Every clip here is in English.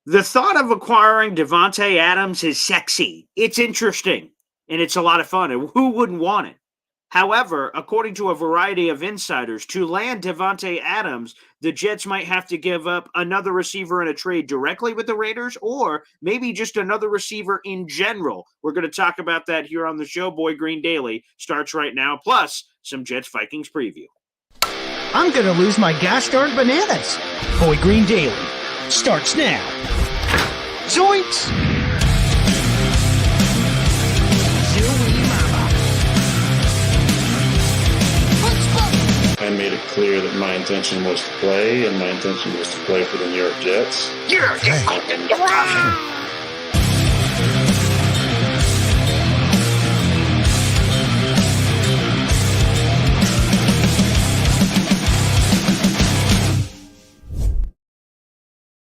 The thought of acquiring Davante Adams is sexy. It's interesting and it's a lot of fun. And who wouldn't want it? However, according to a variety of insiders, to land Davante Adams, the Jets might have to give up another receiver in a trade directly with the Raiders or maybe just another receiver in general. We're going to talk about that here on the show. Boy Green Daily starts right now, plus some Jets Vikings preview. I'm going to lose my gosh darn bananas. Boy Green Daily starts now. Zoinks! I made it clear that my intention was to play, and my intention was to play for the New York Jets. You're fucking depressing.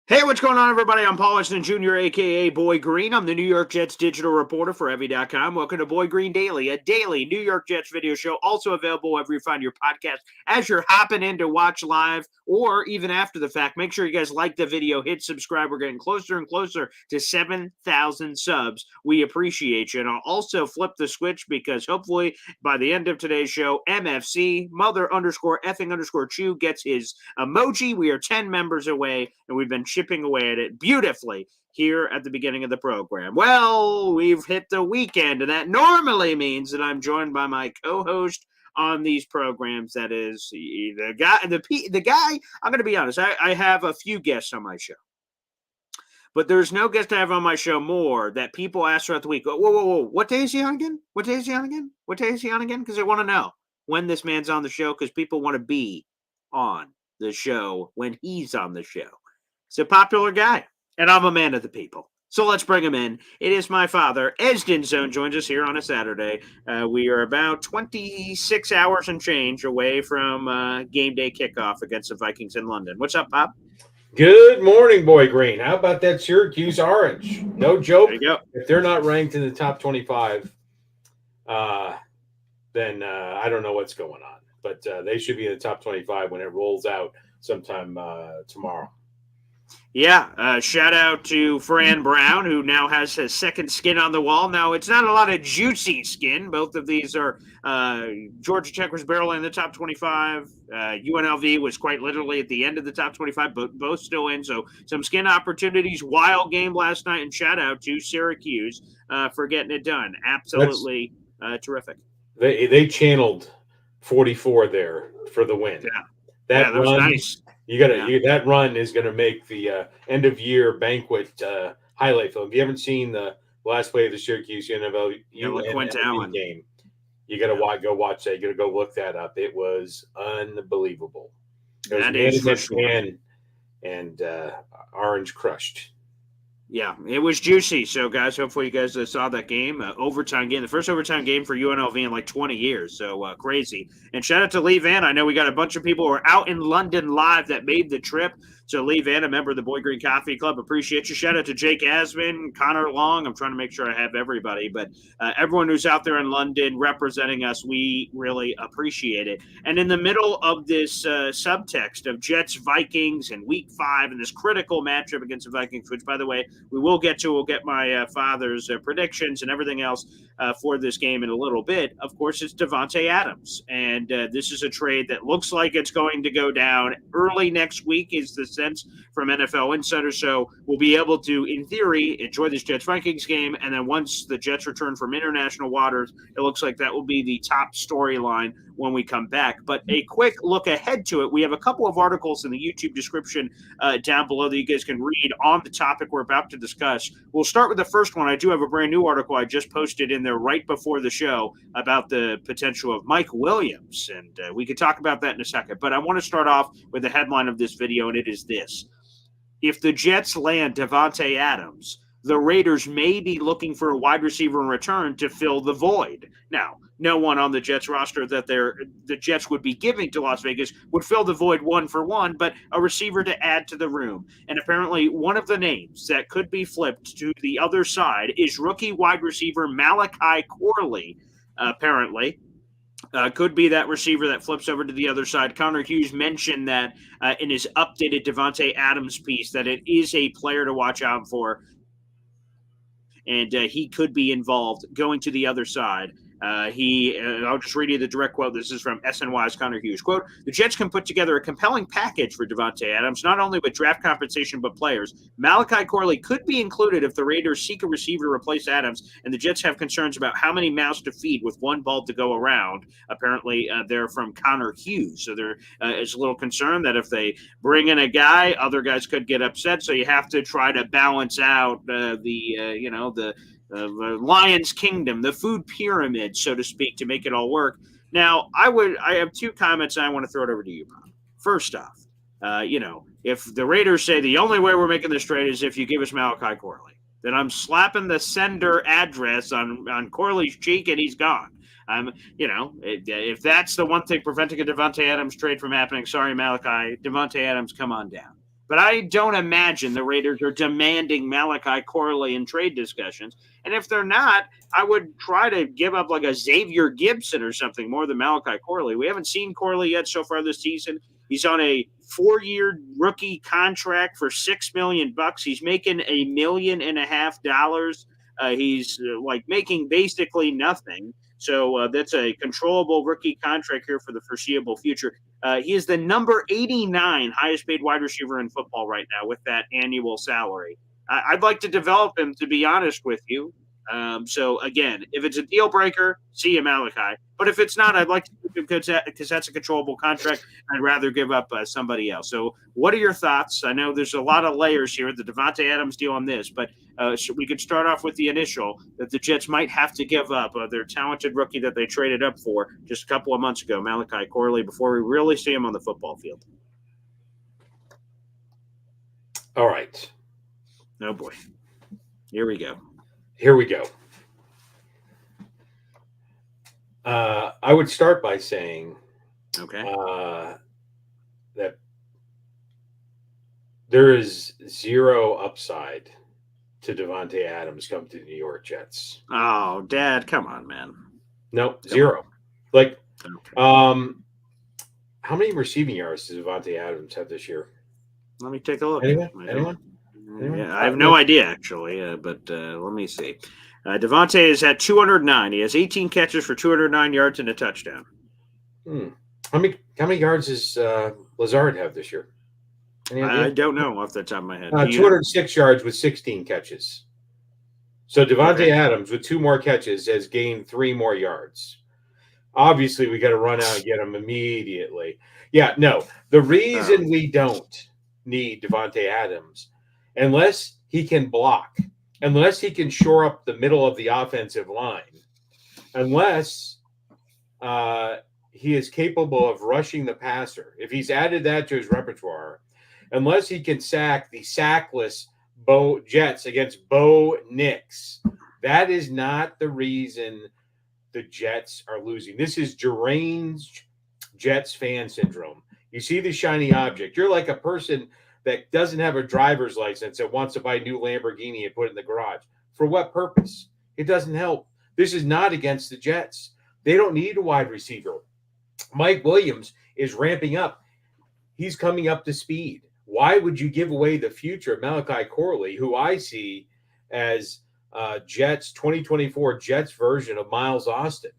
Hey, what's going on, everybody? I'm Paul Weston Jr., a.k.a. Boy Green. I'm the New York Jets digital reporter for Evie.com. Welcome to Boy Green Daily, a daily New York Jets video show, also available wherever you find your podcast. As you're hopping in to watch live or even after the fact, make sure you guys like the video, hit subscribe. We're getting closer and closer to 7,000 subs. We appreciate you. And I'll also flip the switch because hopefully by the end of today's show, MFC, mother_effing_chew gets his emoji. We are 10 members away, and we've been chipping away at it beautifully here at the beginning of the program. Well, we've hit the weekend, and that normally means that I'm joined by my co-host on these programs. That is the guy. I'm going to be honest. I have a few guests on my show, but there's no guest I have on my show more that people ask throughout the week. Whoa. What day is he on again? What day is he on again? Because I want to know when this man's on the show because people want to be on the show when he's on the show. He's a popular guy, and I'm a man of the people. So let's bring him in. It is my father, Esden Zone, joins us here on a Saturday. We are about 26 hours and change away from game day kickoff against the Vikings in London. What's up, Pop? Good morning, Boy Green. How about that Syracuse Orange? No joke. There you go. If they're not ranked in the top 25, then I don't know what's going on. But they should be in the top 25 when it rolls out sometime tomorrow. Yeah, shout out to Fran Brown, who now has his second skin on the wall. Now, it's not a lot of juicy skin. Both of these are Georgia Tech was barely in the top 25. UNLV was quite literally at the end of the top 25, but both still in. So some skin opportunities. Wild game last night, and shout out to Syracuse for getting it done. Absolutely terrific. They channeled 44 there for the win. Yeah, that was run, nice. That run is going to make the end of year banquet highlight film. If you haven't seen the last play of the Syracuse UNLV game, you got to go watch that. You got to go look that up. It was unbelievable. That is for sure. And Orange crushed. Yeah, it was juicy. So, guys, hopefully you guys saw that game. Overtime game, the first overtime game for UNLV in like 20 years. So, crazy. And shout out to Lee Van. I know we got a bunch of people who are out in London live that made the trip. So, Lee Van, a member of the Boy Green Coffee Club, appreciate you. Shout out to Jake Asman, Connor Long. I'm trying to make sure I have everybody. But everyone who's out there in London representing us, we really appreciate it. And in the middle of this subtext of Jets, Vikings, and Week 5, and this critical matchup against the Vikings, which, by the way, we'll get my father's predictions and everything else for this game in a little bit. Of course, it's Davante Adams. And this is a trade that looks like it's going to go down early next week is the sense from NFL insiders. So we'll be able to, in theory, enjoy this Jets-Vikings game. And then once the Jets return from international waters, it looks like that will be the top storyline when we come back. But a quick look ahead to it. We have a couple of articles in the YouTube description down below that you guys can read on the topic we're about to discuss. We'll start with the first one. I do have a brand new article I just posted in there right before the show about the potential of Mike Williams, and we could talk about that in a second. But I want to start off with the headline of this video, and it is this. If the Jets land Davante Adams, the Raiders may be looking for a wide receiver in return to fill the void. Now, no one on the Jets roster that the Jets would be giving to Las Vegas would fill the void one for one, but a receiver to add to the room. And apparently one of the names that could be flipped to the other side is rookie wide receiver Malachi Corley, apparently. Could be that receiver that flips over to the other side. Connor Hughes mentioned that in his updated Davante Adams piece that it is a player to watch out for, and he could be involved going to the other side. I'll just read you the direct quote. This is from SNY's Connor Hughes. Quote, the Jets can put together a compelling package for Davante Adams, not only with draft compensation, but players. Malachi Corley could be included if the Raiders seek a receiver to replace Adams, and the Jets have concerns about how many mouths to feed with one ball to go around. Apparently, they're from Connor Hughes. So there is a little concern that if they bring in a guy, other guys could get upset. So you have to try to balance out the Lion's Kingdom, the food pyramid, so to speak, to make it all work. Now, I have two comments, and I want to throw it over to you, Bob. First off, if the Raiders say the only way we're making this trade is if you give us Malachi Corley, then I'm slapping the sender address on Corley's cheek, and he's gone. If that's the one thing preventing a Davante Adams trade from happening, sorry, Malachi, Davante Adams, come on down. But I don't imagine the Raiders are demanding Malachi Corley in trade discussions. And if they're not, I would try to give up like a Xavier Gibson or something more than Malachi Corley. We haven't seen Corley yet so far this season. He's on a 4-year rookie contract for $6 million. He's making $1.5 million. He's making basically nothing. So that's a controllable rookie contract here for the foreseeable future. He is the number 89 highest paid wide receiver in football right now with that annual salary. I'd like to develop him, to be honest with you. So, again, if it's a deal breaker, see you, Malachi. But if it's not, I'd like to keep him because that's a controllable contract. I'd rather give up somebody else. So what are your thoughts? I know there's a lot of layers here, the Davante Adams deal on this, but we could start off with the initial that the Jets might have to give up their talented rookie that they traded up for just a couple of months ago, Malachi Corley, before we really see him on the football field. All right. Oh, boy. Here we go. I would start by saying that there is zero upside to Davante Adams coming to the New York Jets. Oh, Dad, come on, man. No, zero. How many receiving yards does Davante Adams have this year? Let me take a look. Anyone? Yeah, I have no idea, actually, but let me see. Davante is at 209. He has 18 catches for 209 yards and a touchdown. How many yards does Lazard have this year? I don't know off the top of my head. 206 yards with 16 catches. So Davante Adams, with 2 more catches, has gained 3 more yards. Obviously, we got to run out and get him immediately. Yeah, no. The reason we don't need Davante Adams, unless he can block, unless he can shore up the middle of the offensive line, unless he is capable of rushing the passer, if he's added that to his repertoire, unless he can sack the sackless Jets against Bo Nix, that is not the reason the Jets are losing. This is deranged Jets fan syndrome. You see the shiny object. You're like a person that doesn't have a driver's license that wants to buy a new Lamborghini and put it in the garage. For what purpose? It doesn't help. This is not against the Jets. They don't need a wide receiver. Mike Williams is ramping up. He's coming up to speed. Why would you give away the future of Malachi Corley, who I see as Jets 2024 Jets version of Miles Austin,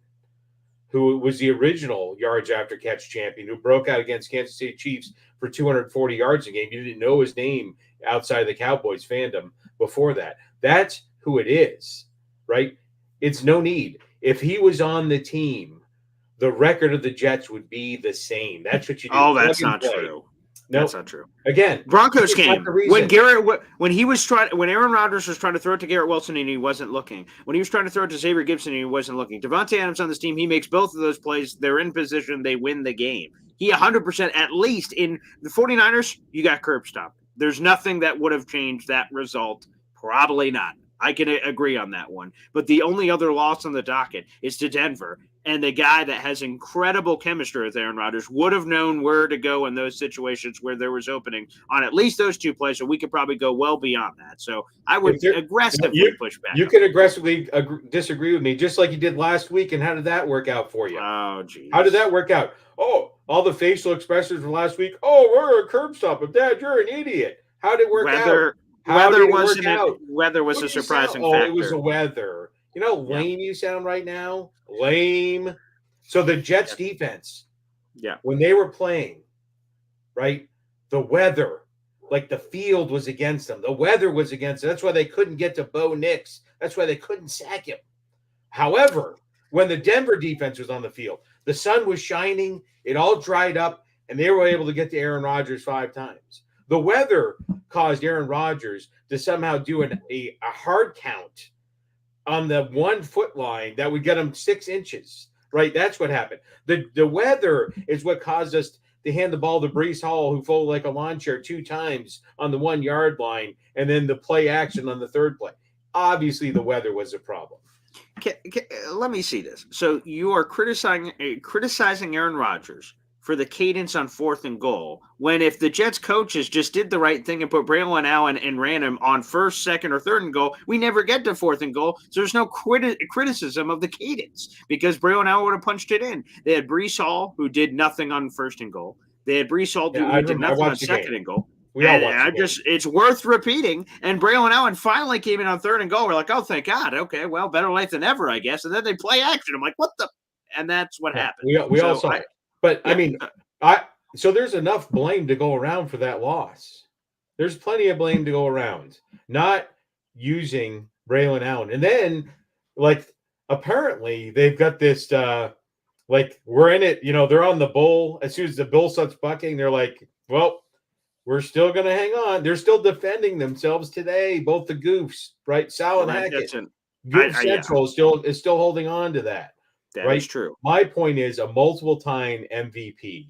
who was the original yards after catch champion, who broke out against Kansas City Chiefs for 240 yards a game. You didn't know his name outside of the Cowboys fandom before that. That's who it is, right? It's no need. If he was on the team, the record of the Jets would be the same. That's what you do. Oh, that's not true. No, that's not true. Again, Broncos game when Aaron Rodgers was trying to throw it to Garrett Wilson and he wasn't looking. When he was trying to throw it to Xavier Gibson and he wasn't looking. Davante Adams on this team, he makes both of those plays. They're in position. They win the game. He 100% at least in the 49ers. You got curb stop. There's nothing that would have changed that result. Probably not. I can agree on that one. But the only other loss on the docket is to Denver. and the guy that has incredible chemistry with Aaron Rodgers would have known where to go in those situations where there was opening on at least those two plays. So we could probably go well beyond that. So I would aggressively push back. You can aggressively disagree with me, just like you did last week. And how did that work out for you? Oh, geez. How did that work out? Oh, all the facial expressions from last week. Oh, we're a curb stop. Dad, you're an idiot. How did it work out? Weather was a surprising factor. Oh, it was the weather. You know, lame you sound right now? Lame. So the Jets defense, when they were playing, right, the weather, like the field was against them. The weather was against them. That's why they couldn't get to Bo Nix. That's why they couldn't sack him. However, when the Denver defense was on the field, the sun was shining, it all dried up, and they were able to get to Aaron Rodgers 5 times. The weather caused Aaron Rodgers to somehow do a hard count on the 1 foot line that would get him 6 inches, right? That's what happened. The weather is what caused us to hand the ball to Breece Hall, who folded like a lawn chair 2 times on the 1 yard line, and then the play action on the 3rd play. Obviously, the weather was a problem. Let me see this. So you are criticizing Aaron Rodgers for the cadence on 4th and goal, when if the Jets coaches just did the right thing and put Braylon Allen and ran him on 1st, 2nd, or 3rd and goal, we never get to 4th and goal. So there's no criticism of the cadence because Braylon Allen would have punched it in. They had Breece Hall, who did nothing on 1st and goal. They had Breece Hall, who did nothing on 2nd and goal. It's worth repeating. And Braylon Allen finally came in on 3rd and goal. We're like, oh, thank God. Okay, well, better late than ever, I guess. And then they play action. I'm like, what the? And that's what happened. We all saw it. But I mean, so there's enough blame to go around for that loss. There's plenty of blame to go around. Not using Braylon Allen. And then, like, apparently they've got this, like, we're in it. You know, they're on the bull. As soon as the bull starts bucking, they're like, well, we're still going to hang on. They're still defending themselves today, both the Goofs, right? Sal and Hackett. Goof Central is still holding on to that. That is true. My point is a multiple-time MVP,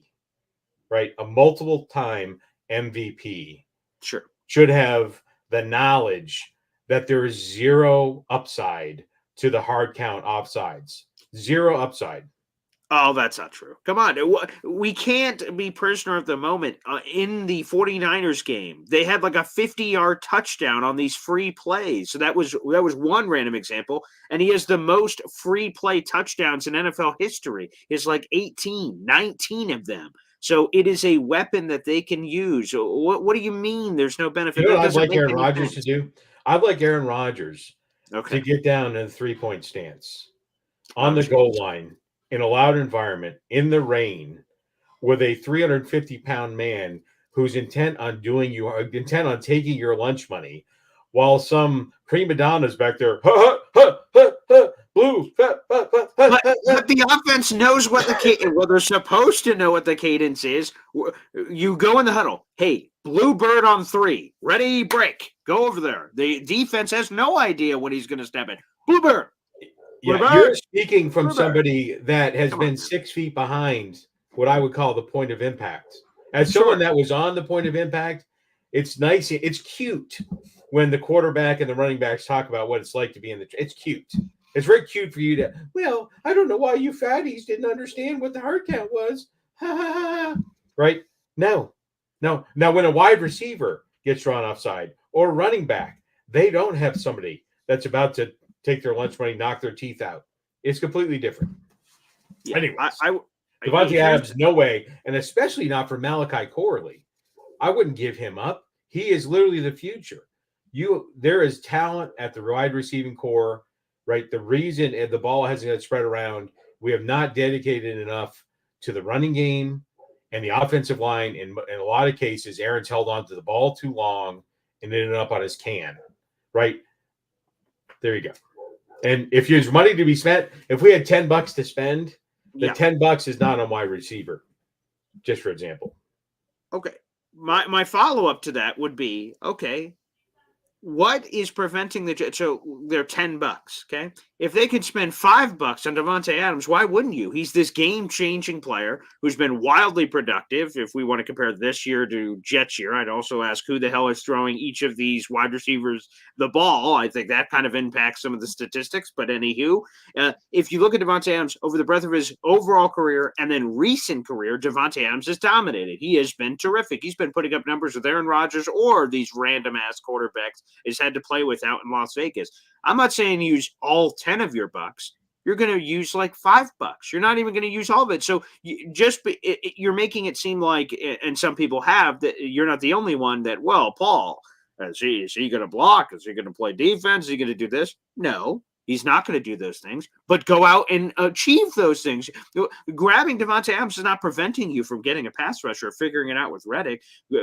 right? A multiple-time MVP should have the knowledge that there is 0 upside to the hard count offsides. 0 upside. Oh, that's not true. Come on. We can't be prisoner of the moment. In the 49ers game, they had like a 50-yard touchdown on these free plays. So that was one random example. And he has the most free play touchdowns in NFL history. It's like 19 of them. So it is a weapon that they can use. What do you mean there's no benefit? You know what I'd like Aaron Rodgers to do? I'd like Aaron Rodgers to get down in a 3-point stance on the goal line, in a loud environment, in the rain, with a 350-pound man who's intent on taking your lunch money, while some prima donna's back there, blue. But the offense knows what the cadence. Well, they're supposed to know what the cadence is. You go in the huddle. Hey, blue bird on 3, ready, break. Go over there. The defense has no idea when he's going to step in. Blue bird. Yeah, you're speaking from somebody that has been 6 feet behind what I would call the point of impact. As someone that was on the point of impact, it's nice. It's cute when the quarterback and the running backs talk about what it's like to be in the. It's cute. It's very cute for you to. Well, I don't know why you fatties didn't understand what the hard count was. Right? No. Now, when a wide receiver gets drawn offside or running back, they don't have somebody that's about to take their lunch money, knock their teeth out. It's completely different. Yeah, anyways, Davante Adams, no way, and especially not for Malachi Corley. I wouldn't give him up. He is literally the future. There is talent at the wide receiving core, right? The reason the ball hasn't got spread around, we have not dedicated enough to the running game and the offensive line. In a lot of cases, Aaron's held on to the ball too long and ended up on his can, right? There you go. And if there's money to be spent, if we had $10 to spend, the $10 is not on wide receiver, just for example. Okay. My follow-up to that would be, okay, what is preventing the Jets? So they're $10, okay? if they could spend $5 on Davante Adams, why wouldn't you? He's this game-changing player who's been wildly productive. If we want to compare this year to Jets year, I'd also ask who the hell is throwing each of these wide receivers the ball. I think that kind of impacts some of the statistics. But anywho, if you look at Davante Adams over the breadth of his overall career and then recent career, Davante Adams has dominated. He has been terrific. He's been putting up numbers with Aaron Rodgers or these random-ass quarterbacks he's had to play with out in Las Vegas. I'm not saying use all 10 of your bucks. You're going to use like $5. You're not even going to use all of it. So you're making it seem like, and some people have, that you're not the only one that, well, Paul, is he going to block? Is he going to play defense? Is he going to do this? No. He's not going to do those things, but go out and achieve those things. Grabbing Davante Adams is not preventing you from getting a pass rusher or figuring it out with Reddick.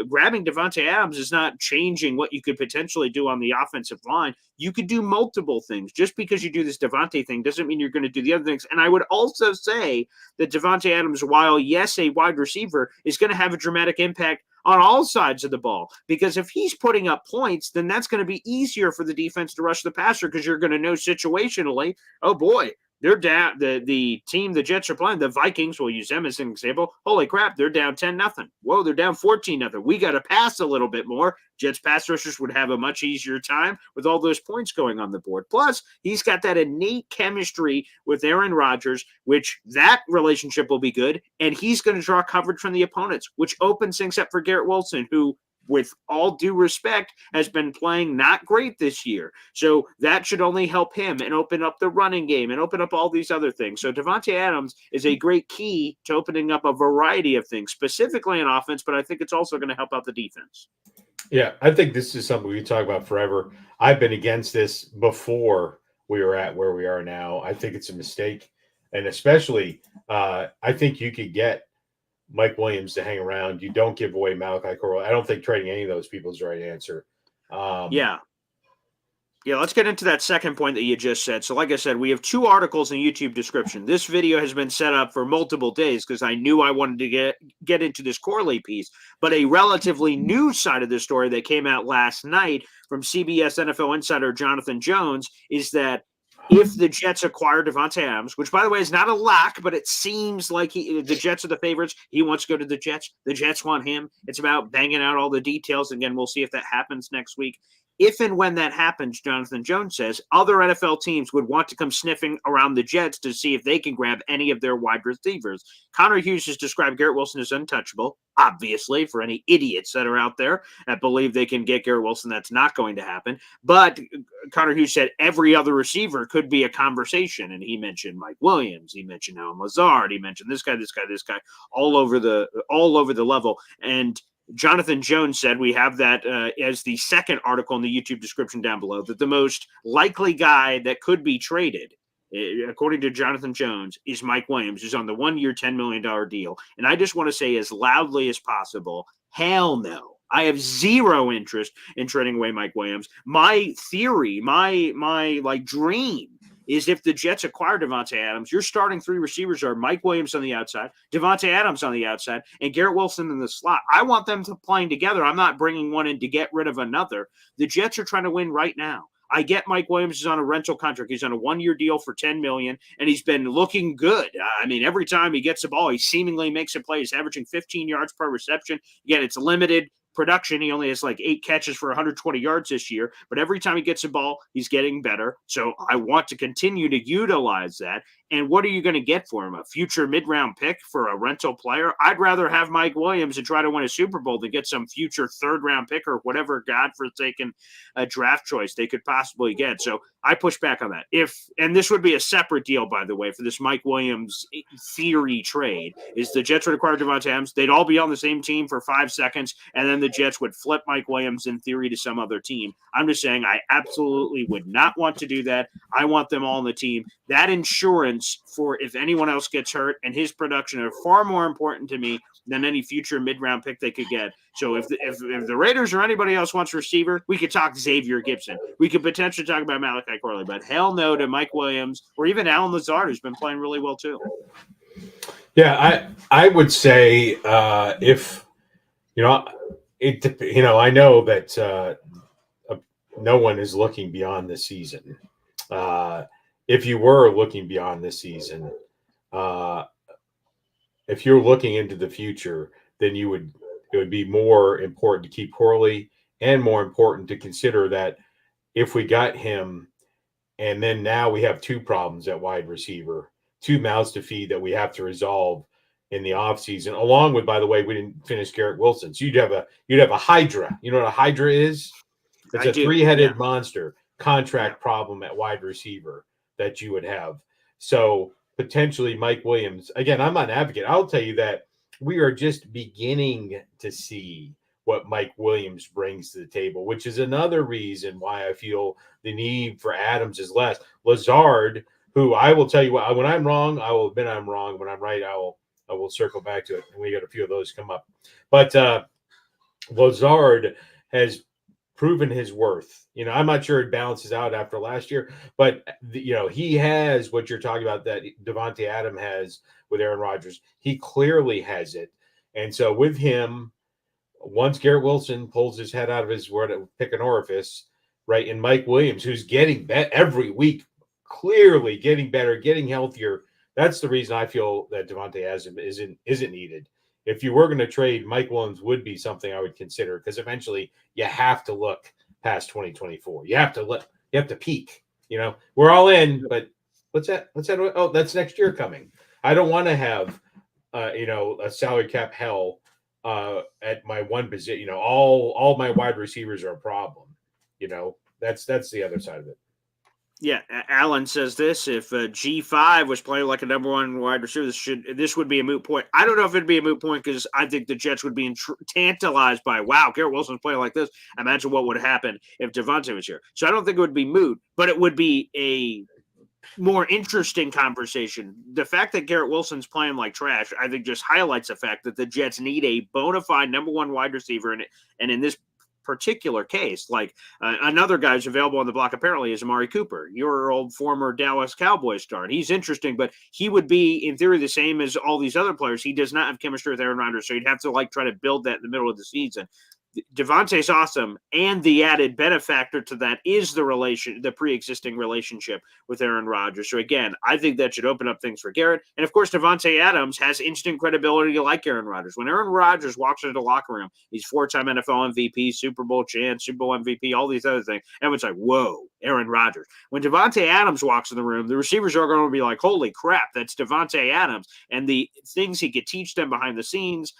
Grabbing Davante Adams is not changing what you could potentially do on the offensive line. You could do multiple things. Just because you do this Davante thing doesn't mean you're going to do the other things. And I would also say that Davante Adams, while, yes, a wide receiver, is going to have a dramatic impact on all sides of the ball, because if he's putting up points, then that's going to be easier for the defense to rush the passer, because you're going to know situationally, oh boy, they're down. The team the Jets are playing, the Vikings, we'll use them as an example. Holy crap, they're down 10-0. Whoa, they're down 14-0. We got to pass a little bit more. Jets pass rushers would have a much easier time with all those points going on the board. Plus, he's got that innate chemistry with Aaron Rodgers, which that relationship will be good. And he's going to draw coverage from the opponents, which opens things up for Garrett Wilson, who, with all due respect, has been playing not great this year. So that should only help him and open up the running game and open up all these other things. So Davante Adams is a great key to opening up a variety of things, specifically in offense, but I think it's also going to help out the defense. Yeah, I think this is something we can talk about forever. I've been against this before we were at where we are now. I think it's a mistake. And especially, I think you could get Mike Williams to hang around. You don't give away Malachi Corral. I don't think trading any of those people is the right answer. Yeah, let's get into that second point that you just said. So like I said, we have 2 articles in YouTube description. This video has been set up for multiple days because I knew I wanted to get into this Corley piece. But a relatively new side of this story that came out last night from CBS NFL insider Jonathan Jones is that if the Jets acquire Davante Adams, which, by the way, is not a lock, but it seems like the Jets are the favorites. He wants to go to the Jets. The Jets want him. It's about banging out all the details. Again, we'll see if that happens next week. If and when that happens, Jonathan Jones says, other NFL teams would want to come sniffing around the Jets to see if they can grab any of their wide receivers. Connor Hughes has described Garrett Wilson as untouchable. Obviously, for any idiots that are out there that believe they can get Garrett Wilson, that's not going to happen. But Connor Hughes said every other receiver could be a conversation. And he mentioned Mike Williams. He mentioned Allen Lazard. He mentioned this guy, all over the level. And Jonathan Jones said, we have that as the second article in the YouTube description down below, that the most likely guy that could be traded, according to Jonathan Jones, is Mike Williams, who's on the 1-year, $10 million deal. And I just want to say as loudly as possible, hell no. I have zero interest in trading away Mike Williams. My theory, my dream is if the Jets acquire Davante Adams, your starting 3 receivers are Mike Williams on the outside, Davante Adams on the outside, and Garrett Wilson in the slot. I want them to playing together. I'm not bringing one in to get rid of another. The Jets are trying to win right now. I get Mike Williams is on a rental contract. He's on a 1-year deal for $10 million, and he's been looking good. I mean, every time he gets the ball, he seemingly makes a play. He's averaging 15 yards per reception. Again, it's limited production. He only has like 8 catches for 120 yards this year, but every time he gets the ball, he's getting better. So I want to continue to utilize that. And what are you going to get for him? A future mid-round pick for a rental player? I'd rather have Mike Williams and try to win a Super Bowl than get some future third-round pick or whatever godforsaken draft choice they could possibly get. So I push back on that. And this would be a separate deal, by the way, for this Mike Williams theory trade, is the Jets would acquire Davante Adams. They'd all be on the same team for 5 seconds, and then the Jets would flip Mike Williams in theory to some other team. I'm just saying I absolutely would not want to do that. I want them all on the team. That insurance for if anyone else gets hurt and his production are far more important to me than any future mid-round pick they could get. So if the Raiders or anybody else wants receiver, we could talk Xavier Gibson. We could potentially talk about Malachi Corley, but hell no to Mike Williams or even Allen Lazard, who's been playing really well too. Yeah, I would say if I know that no one is looking beyond the season. if you were looking beyond this season, if you're looking into the future, then it would be more important to keep Corley, and more important to consider that if we got him, and then now we have two problems at wide receiver, two mouths to feed that we have to resolve in the offseason, along with, by the way, we didn't finish Garrett Wilson. So you'd have a Hydra. You know what a Hydra is? It's a three-headed monster contract problem at wide receiver that you would have. So potentially Mike Williams. Again, I'm not an advocate. I'll tell you that we are just beginning to see what Mike Williams brings to the table, which is another reason why I feel the need for Adams is less. Lazard, who I will tell you what, when I'm wrong, I will admit I'm wrong. When I'm right, I will circle back to it. And we got a few of those come up. But Lazard has proven his worth. I'm not sure it balances out after last year, but he has what you're talking about that Davante Adams has with Aaron Rodgers. He clearly has it. And so with him, once Garrett Wilson pulls his head out of his pick an orifice, right, and Mike Williams, who's getting better every week, clearly getting better, getting healthier, that's the reason I feel that Davante Adams isn't needed. If you were going to trade, Mike Williams would be something I would consider, because eventually you have to look past 2024. You have to peak. We're all in, but what's that? Oh, that's next year coming. I don't want to have a salary cap hell at my one position. All my wide receivers are a problem. That's the other side of it. Yeah, Alan says this: if G5 was playing like a number one wide receiver, this would be a moot point. I don't know if it'd be a moot point, because I think the Jets would be tantalized by, wow, Garrett Wilson's playing like this. Imagine what would happen if Davante was here. So I don't think it would be moot, but it would be a more interesting conversation. The fact that Garrett Wilson's playing like trash, I think, just highlights the fact that the Jets need a bona fide number one wide receiver, and in this particular case, like another guy who's available on the block apparently is Amari Cooper, your old former Dallas Cowboys star. And he's interesting, but he would be in theory the same as all these other players. He does not have chemistry with Aaron Rodgers, so you'd have to try to build that in the middle of the season. Davante's awesome, and the added benefactor to that is the pre-existing relationship with Aaron Rodgers. So again, I think that should open up things for Garrett. And of course, Davante Adams has instant credibility like Aaron Rodgers. When Aaron Rodgers walks into the locker room, he's four-time NFL MVP, Super Bowl champ, Super Bowl MVP, all these other things. Everyone's like, whoa, Aaron Rodgers. When Davante Adams walks in the room, the receivers are going to be like, holy crap, that's Davante Adams. And the things he could teach them behind the scenes,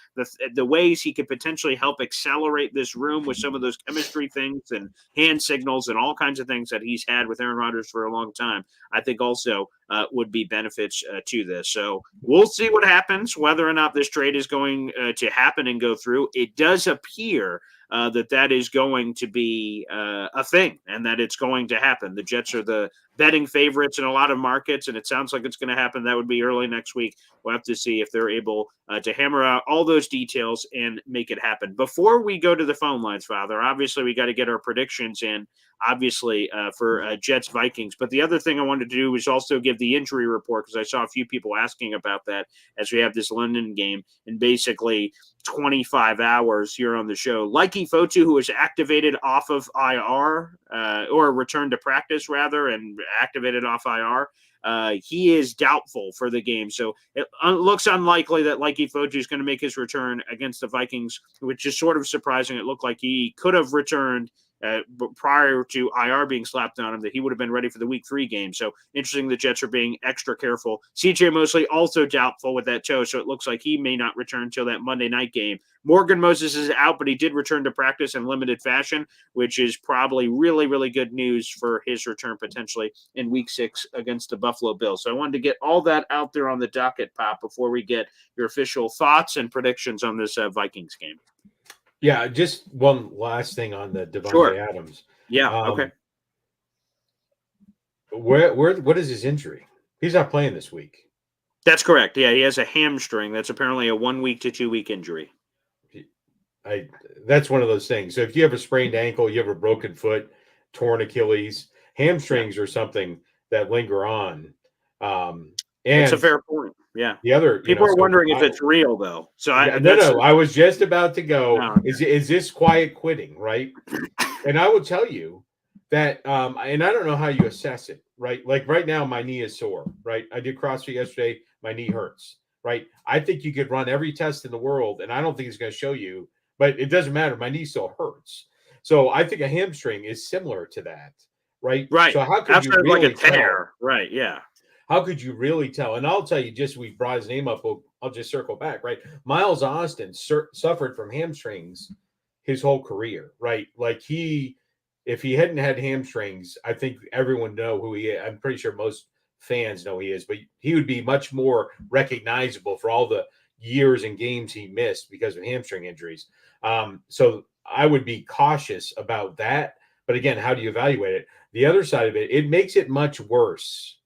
the ways he could potentially help accelerate this room with some of those chemistry things and hand signals and all kinds of things that he's had with Aaron Rodgers for a long time, I think also would be benefits to this. So we'll see what happens, whether or not this trade is going to happen and go through. It does appear that is going to be a thing, and that it's going to happen. The Jets are the betting favorites in a lot of markets, and it sounds like it's going to happen. That would be early next week. We'll have to see if they're able to hammer out all those details and make it happen. Before we go to the phone lines, Father, obviously we got to get our predictions in, obviously, for Jets-Vikings. But the other thing I wanted to do was also give the injury report, because I saw a few people asking about that as we have this London game in basically 25 hours here on the show. Likey Fotu, who was activated off of IR, or returned to practice, rather, and activated off IR, he is doubtful for the game. So it looks unlikely that Likey Fotu is going to make his return against the Vikings, which is sort of surprising. It looked like he could have returned prior to IR being slapped on him, that he would have been ready for the week 3 game. So interesting, the Jets are being extra careful. CJ Mosley also doubtful with that toe, so it looks like he may not return until that Monday night game. Morgan Moses is out, but he did return to practice in limited fashion, which is probably really, really good news for his return potentially in week 6 against the Buffalo Bills. So I wanted to get all that out there on the docket, Pop, before we get your official thoughts and predictions on this Vikings game. Yeah, just one last thing on the Davante Adams. Yeah, okay. What is his injury? He's not playing this week. That's correct. Yeah, he has a hamstring. That's apparently a 1 week to 2 week injury. That's one of those things. So if you have a sprained ankle, you have a broken foot, torn Achilles, hamstrings are something that linger on. And it's a fair point. Yeah. The other people are wondering if it's real, though. So I was just about to go. No. Is this quiet quitting, right? And I will tell you that, and I don't know how you assess it, right? Like right now, my knee is sore, right? I did CrossFit yesterday. My knee hurts, right? I think you could run every test in the world, and I don't think it's going to show you, but it doesn't matter. My knee still hurts. So I think a hamstring is similar to that, right? Right. So how could you Outside of like a really tell? tear. Right. Yeah. How could you really tell? And I'll tell you, just we brought his name up. I'll just circle back, right? Miles Austin suffered from hamstrings his whole career, right? Like if he hadn't had hamstrings, I think everyone know who he is. I'm pretty sure most fans know who he is, but he would be much more recognizable for all the years and games he missed because of hamstring injuries. So I would be cautious about that. But again, how do you evaluate it? The other side of it, it makes it much worse,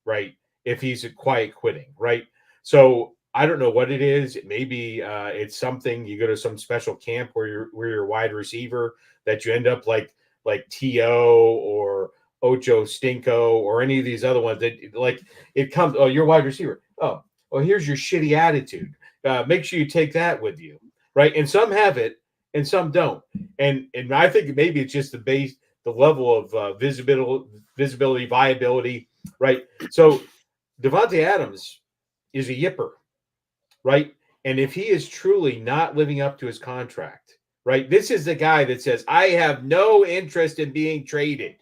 right? If he's a quiet quitting, right? So I don't know what it is. It maybe it's something you go to some special camp where you're a wide receiver that you end up like T.O. or Ocho Stinko or any of these other ones that like it comes. Oh, you're a wide receiver. Oh, here's your shitty attitude. Make sure you take that with you, right? And some have it and some don't. And I think maybe it's just the level of visibility, viability. Right. So Davante Adams is a yipper, right? And if he is truly not living up to his contract, right? This is the guy that says, I have no interest in being traded.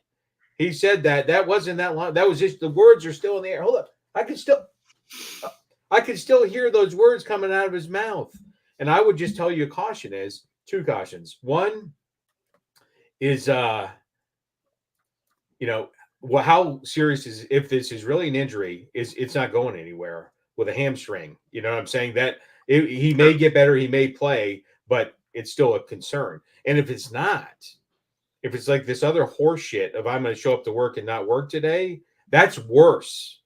He said that. That wasn't that long. That was just the words are still in the air. Hold up. I can still hear those words coming out of his mouth. And I would just tell you two cautions. One is well, how serious is if this is really an injury? It's not going anywhere with a hamstring? You know what I'm saying? That he may get better, he may play, but it's still a concern. And if it's not, if it's like this other horse shit of I'm going to show up to work and not work today, that's worse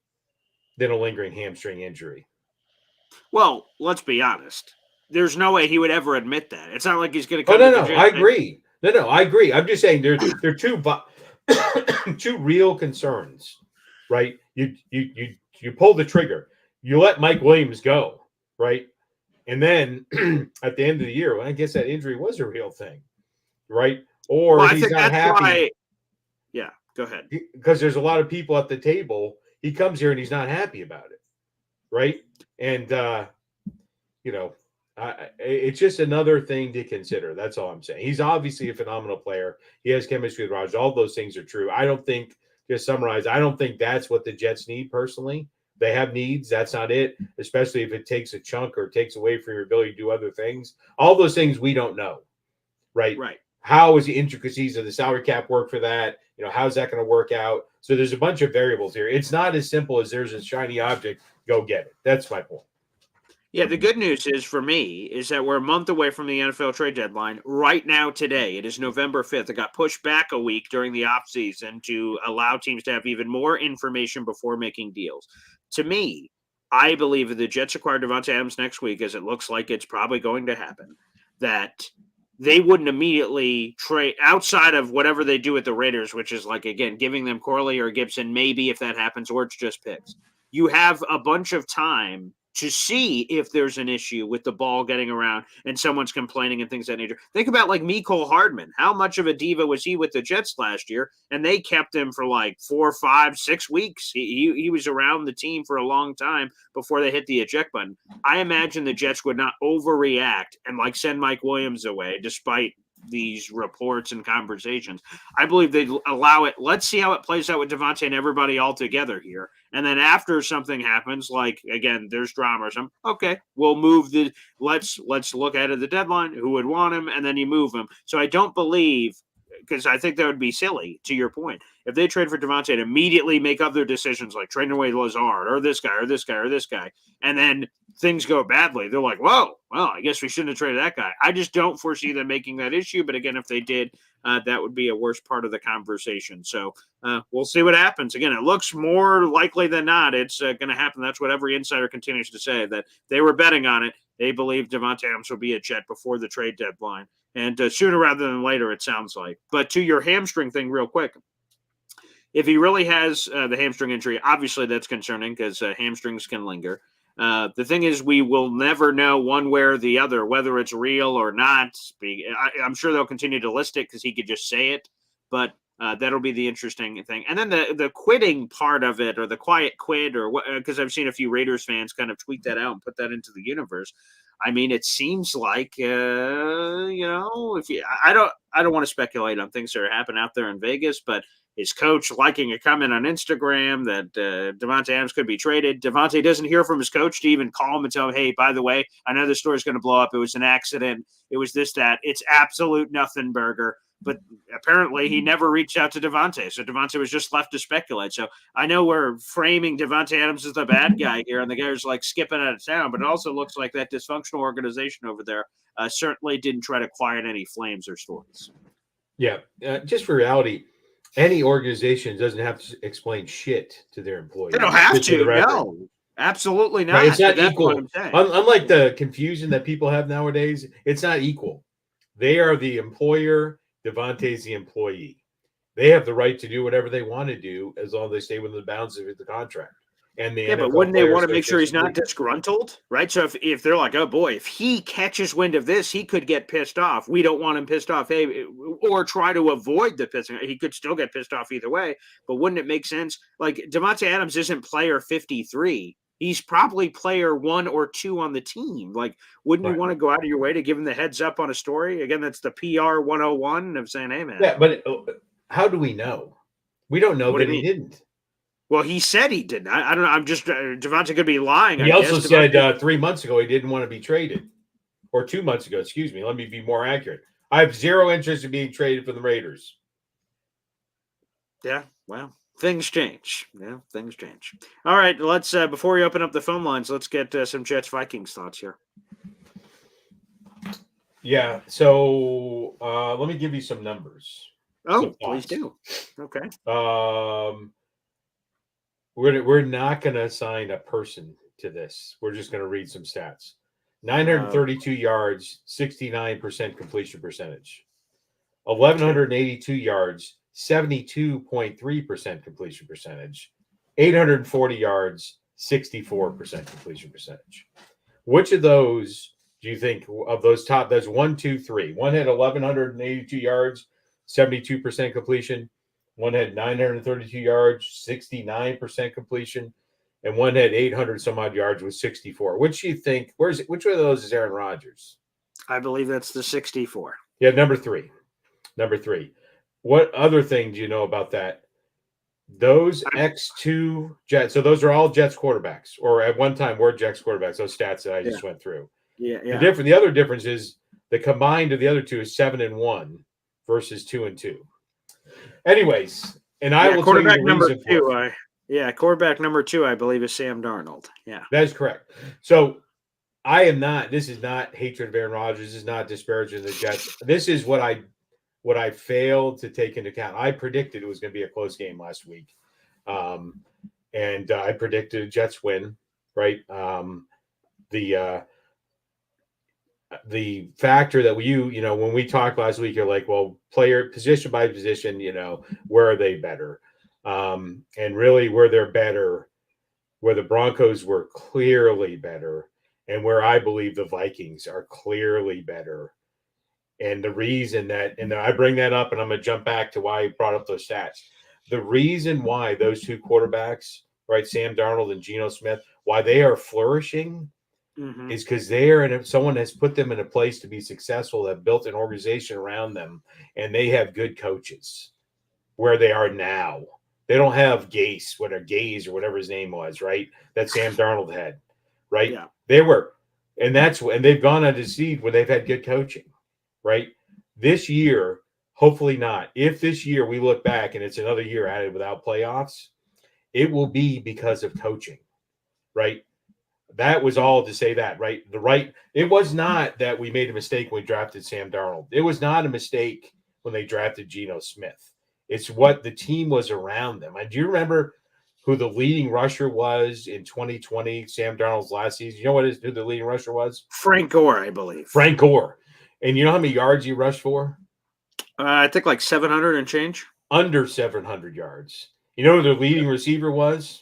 than a lingering hamstring injury. Well, let's be honest. There's no way he would ever admit that. It's not like he's going to come. Oh no, I agree. No, I agree. I'm just saying they're two real concerns, right? You pull the trigger, you let Mike Williams go, right? And then at the end of the year, well, I guess that injury was a real thing, right? Or he's not happy. Yeah, go ahead. Because there's a lot of people at the table. He comes here and he's not happy about it, right? And it's just another thing to consider. That's all I'm saying. He's obviously a phenomenal player. He has chemistry with Rodgers. All those things are true. I don't think, just summarize, I don't think that's what the Jets need personally. They have needs. That's not it, especially if it takes a chunk or takes away from your ability to do other things. All those things we don't know, right? Right. How is the intricacies of the salary cap work for that? How's that going to work out? So there's a bunch of variables here. It's not as simple as there's a shiny object, go get it. That's my point. Yeah, the good news is for me is that we're a month away from the NFL trade deadline. Right now, today, it is November 5th. It got pushed back a week during the offseason to allow teams to have even more information before making deals. To me, I believe if the Jets acquire Davante Adams next week, as it looks like it's probably going to happen, that they wouldn't immediately trade outside of whatever they do with the Raiders, which is like, again, giving them Corley or Gibson, maybe if that happens, or it's just picks. You have a bunch of time to see if there's an issue with the ball getting around and someone's complaining and things of that nature. Think about like Mecole Hardman. How much of a diva was he with the Jets last year? And they kept him for like 4, 5, 6 weeks. He was around the team for a long time before they hit the eject button. I imagine the Jets would not overreact and like send Mike Williams away despite these reports and conversations. I believe they'd allow it. Let's see how it plays out with Davante and everybody all together here. And then after something happens, like again, there's drama or something. Okay, we'll move let's look ahead at the deadline, who would want him, and then you move him. So I don't believe, because I think that would be silly, to your point. If they trade for Davante and immediately make other decisions like trading away Lazard or this guy or this guy or this guy, and then things go badly, they're like, whoa, well, I guess we shouldn't have traded that guy. I just don't foresee them making that issue. But again, if they did, that would be a worse part of the conversation. So we'll see what happens. Again, it looks more likely than not it's going to happen. That's what every insider continues to say, that they were betting on it. They believe Davante Adams will be a Jet before the trade deadline. And sooner rather than later, it sounds like. But to your hamstring thing real quick, if he really has the hamstring injury, obviously that's concerning because hamstrings can linger. The thing is, we will never know one way or the other whether it's real or not. I'm sure they'll continue to list it because he could just say it. But That'll be the interesting thing. And then the quitting part of it, or the quiet quit, or what, because I've seen a few Raiders fans kind of tweet that out and put that into the universe. I mean, it seems like if I don't want to speculate on things that are happening out there in Vegas, but his coach liking a comment on Instagram that Davante Adams could be traded. Davante doesn't hear from his coach to even call him and tell him, hey, by the way, I know this story's going to blow up. It was an accident. It was this, that. It's absolute nothing burger. But apparently he never reached out to Davante. So Davante was just left to speculate. So I know we're framing Davante Adams as the bad guy here, and the guy's like skipping out of town, but it also looks like that dysfunctional organization over there certainly didn't try to quiet any flames or stories. Yeah. Just for reality, any organization doesn't have to explain shit to their employees. They don't have to. No, absolutely not. Right, it's not equal. Unlike the confusion that people have nowadays, it's not equal. They are the employer. Davante's the employee. They have the right to do whatever they want to do as long as they stay within the bounds of the contract. And but wouldn't they want to make sure he's not disgruntled, right? So if they're like, oh boy, if he catches wind of this, he could get pissed off. We don't want him pissed off, or try to avoid the pissing. He could still get pissed off either way. But wouldn't it make sense? Like Davante Adams isn't player 53. He's probably player 1 or 2 on the team. Like, wouldn't you want to go out of your way to give him the heads up on a story? Again, that's the PR 101 of saying, hey, man. Yeah, but how do we know? We don't know that he didn't. Well, he said he didn't. I don't know. I'm just Davante could be lying. He also said 3 months ago he didn't want to be traded. Or 2 months ago, excuse me. Let me be more accurate. I have zero interest in being traded for the Raiders. Yeah, well. Things change. Yeah, things change. All right, let's before we open up the phone lines, let's get some Jets Vikings thoughts here. Yeah, so let me give you some numbers. Oh, please do. Okay. We're not going to assign a person to this. We're just going to read some stats. 932 yards, 69% completion percentage. 1,182 yards. 72.3% completion percentage, 840 yards, 64% completion percentage. Which of those do you think of those top? That's 1, 2, 3. One had 1,182 yards, 72% completion. One had 932 yards, 69% completion, and one had 800 some odd yards with 64. Which do you think? Which one of those is Aaron Rodgers? I believe that's the 64. Yeah, number three. What other thing do you know about that? Those X2 Jets, so those are all Jets quarterbacks, or at one time were Jets quarterbacks, those stats that I just went through. Yeah. The other difference is the combined of the other two is 7-1 versus 2-2. Anyways, and I will tell you the reason for it. Quarterback number 2, I believe, is Sam Darnold. Yeah. That is correct. So this is not hatred of Aaron Rodgers, this is not disparaging the Jets. This is what I failed to take into account. I predicted it was going to be a close game last week. And I predicted a Jets win, right? The factor that when we talked last week, you're like, well, player position by position, where are they better? And really where they're better, where the Broncos were clearly better, and where I believe the Vikings are clearly better. And the reason and I bring that up, and I'm going to jump back to why I brought up those stats. The reason why those two quarterbacks, right, Sam Darnold and Geno Smith, why they are flourishing is because someone has put them in a place to be successful, that built an organization around them, and they have good coaches where they are now. They don't have Gaze or whatever his name was, right, that Sam Darnold had, right? Yeah. And they've gone on to seed where they've had good coaching. Right? This year, hopefully not. If this year we look back and it's another year added without playoffs, it will be because of coaching, right? That was all to say that, right? It was not that we made a mistake when we drafted Sam Darnold. It was not a mistake when they drafted Geno Smith. It's what the team was around them. Do you remember who the leading rusher was in 2020, Sam Darnold's last season? You know who the leading rusher was? Frank Gore, I believe. Frank Gore. And you know how many yards he rushed for? I think like 700 and change. Under 700 yards. You know who the leading receiver was?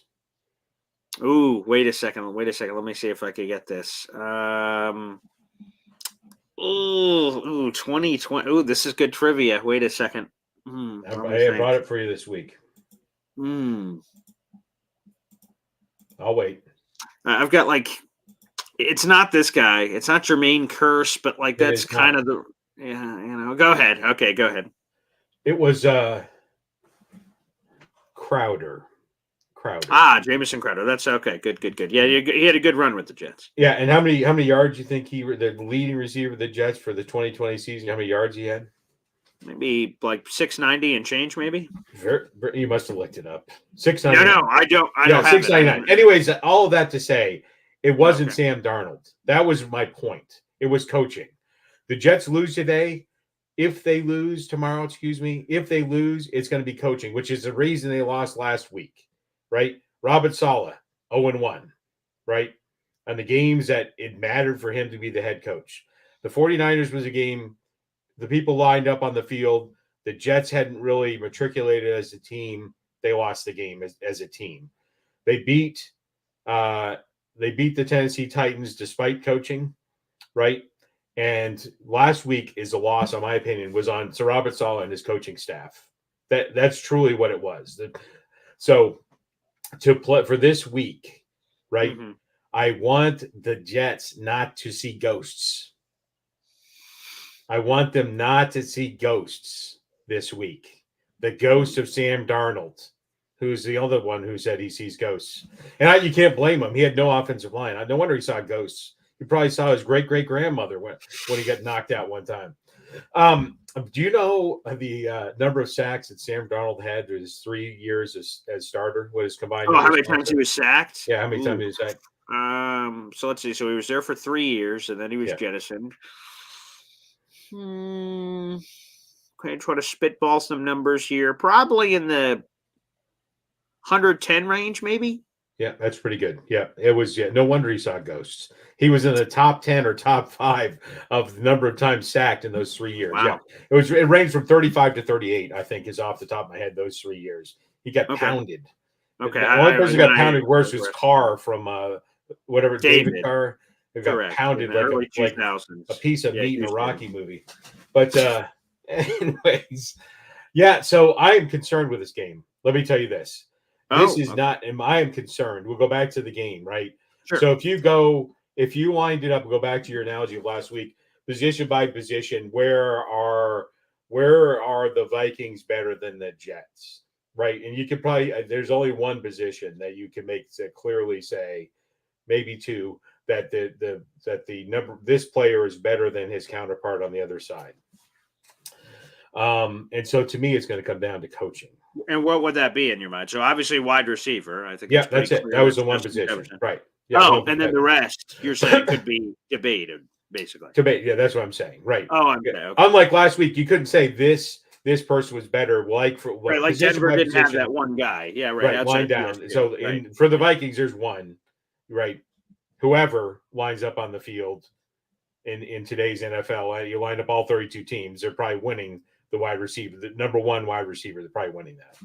Ooh, wait a second. Let me see if I can get this. 2020. Ooh, this is good trivia. Wait a second. I brought it for you this week. I'll wait. I've got it's not this guy. It's not Jermaine Kearse, but that's kind of go ahead. Okay, go ahead. It was Crowder. Jamison Crowder. That's okay. Good. Yeah, he had a good run with the Jets. Yeah, and how many yards do you think the leading receiver of the Jets for the 2020 season? How many yards he had? Maybe 690 and change, maybe. You must have looked it up. 699. No, I don't. I don't have 699. Anyways, all of that to say, it wasn't Sam Darnold. That was my point. It was coaching. The Jets lose today. If they lose tomorrow, if they lose, it's going to be coaching, which is the reason they lost last week. Right? Robert Saleh, 0-1, right? On the games that it mattered for him to be the head coach. The 49ers was a game, the people lined up on the field. The Jets hadn't really matriculated as a team. They lost the game as a team. They beat the Tennessee Titans despite coaching, right? And last week is a loss, in my opinion, was on Sir Robert Saleh and his coaching staff. That's truly what it was. So to play for this week, right? Mm-hmm. I want the Jets not to see ghosts. I want them not to see ghosts this week. The ghost of Sam Darnold, who's the other one who said he sees ghosts. And you can't blame him. He had no offensive line. No wonder he saw ghosts. He probably saw his great-great-grandmother when he got knocked out one time. Do you know the number of sacks that Sam Darnold had through his 3 years as starter? What his combined? How many times he was sacked? Yeah, how many times he was sacked? So let's see. So he was there for 3 years, and then he was jettisoned. Okay, try to spitball some numbers here. Probably in the 110 range, maybe. Yeah, that's pretty good. Yeah, it was. Yeah, no wonder he saw ghosts. He was in the top 10 or top 5 of the number of times sacked in those 3 years. Wow. Yeah, it ranged from 35 to 38. I think is off the top of my head. Those 3 years, he got pounded. Okay, the only person who got pounded worse was Carr from whatever David Carr. Who got pounded like a piece of meat in a Rocky movie. But anyways, yeah. So I am concerned with this game. Let me tell you this. This is not, and I am concerned. We'll go back to the game, right? Sure. So if you wind it up and go back to your analogy of last week, position by position, where are the Vikings better than the Jets, right? And you could probably there's only one position that you can make to clearly say, maybe two, that this player is better than his counterpart on the other side. And so to me, it's going to come down to coaching. And what would that be in your mind? So obviously wide receiver, I think. Yeah, that's it. That was the one position. Right. Yeah, and then the rest you're saying could be debated, basically. Debate. Yeah, that's what I'm saying. Right. Okay. Unlike last week, you couldn't say this person was better. Like Denver didn't have that one guy. Yeah, right. Right, line down. So for the Vikings, there's one, right? Whoever lines up on the field in today's NFL, you line up all 32 teams, they're probably winning the wide receiver, the number one wide receiver. They're probably winning that.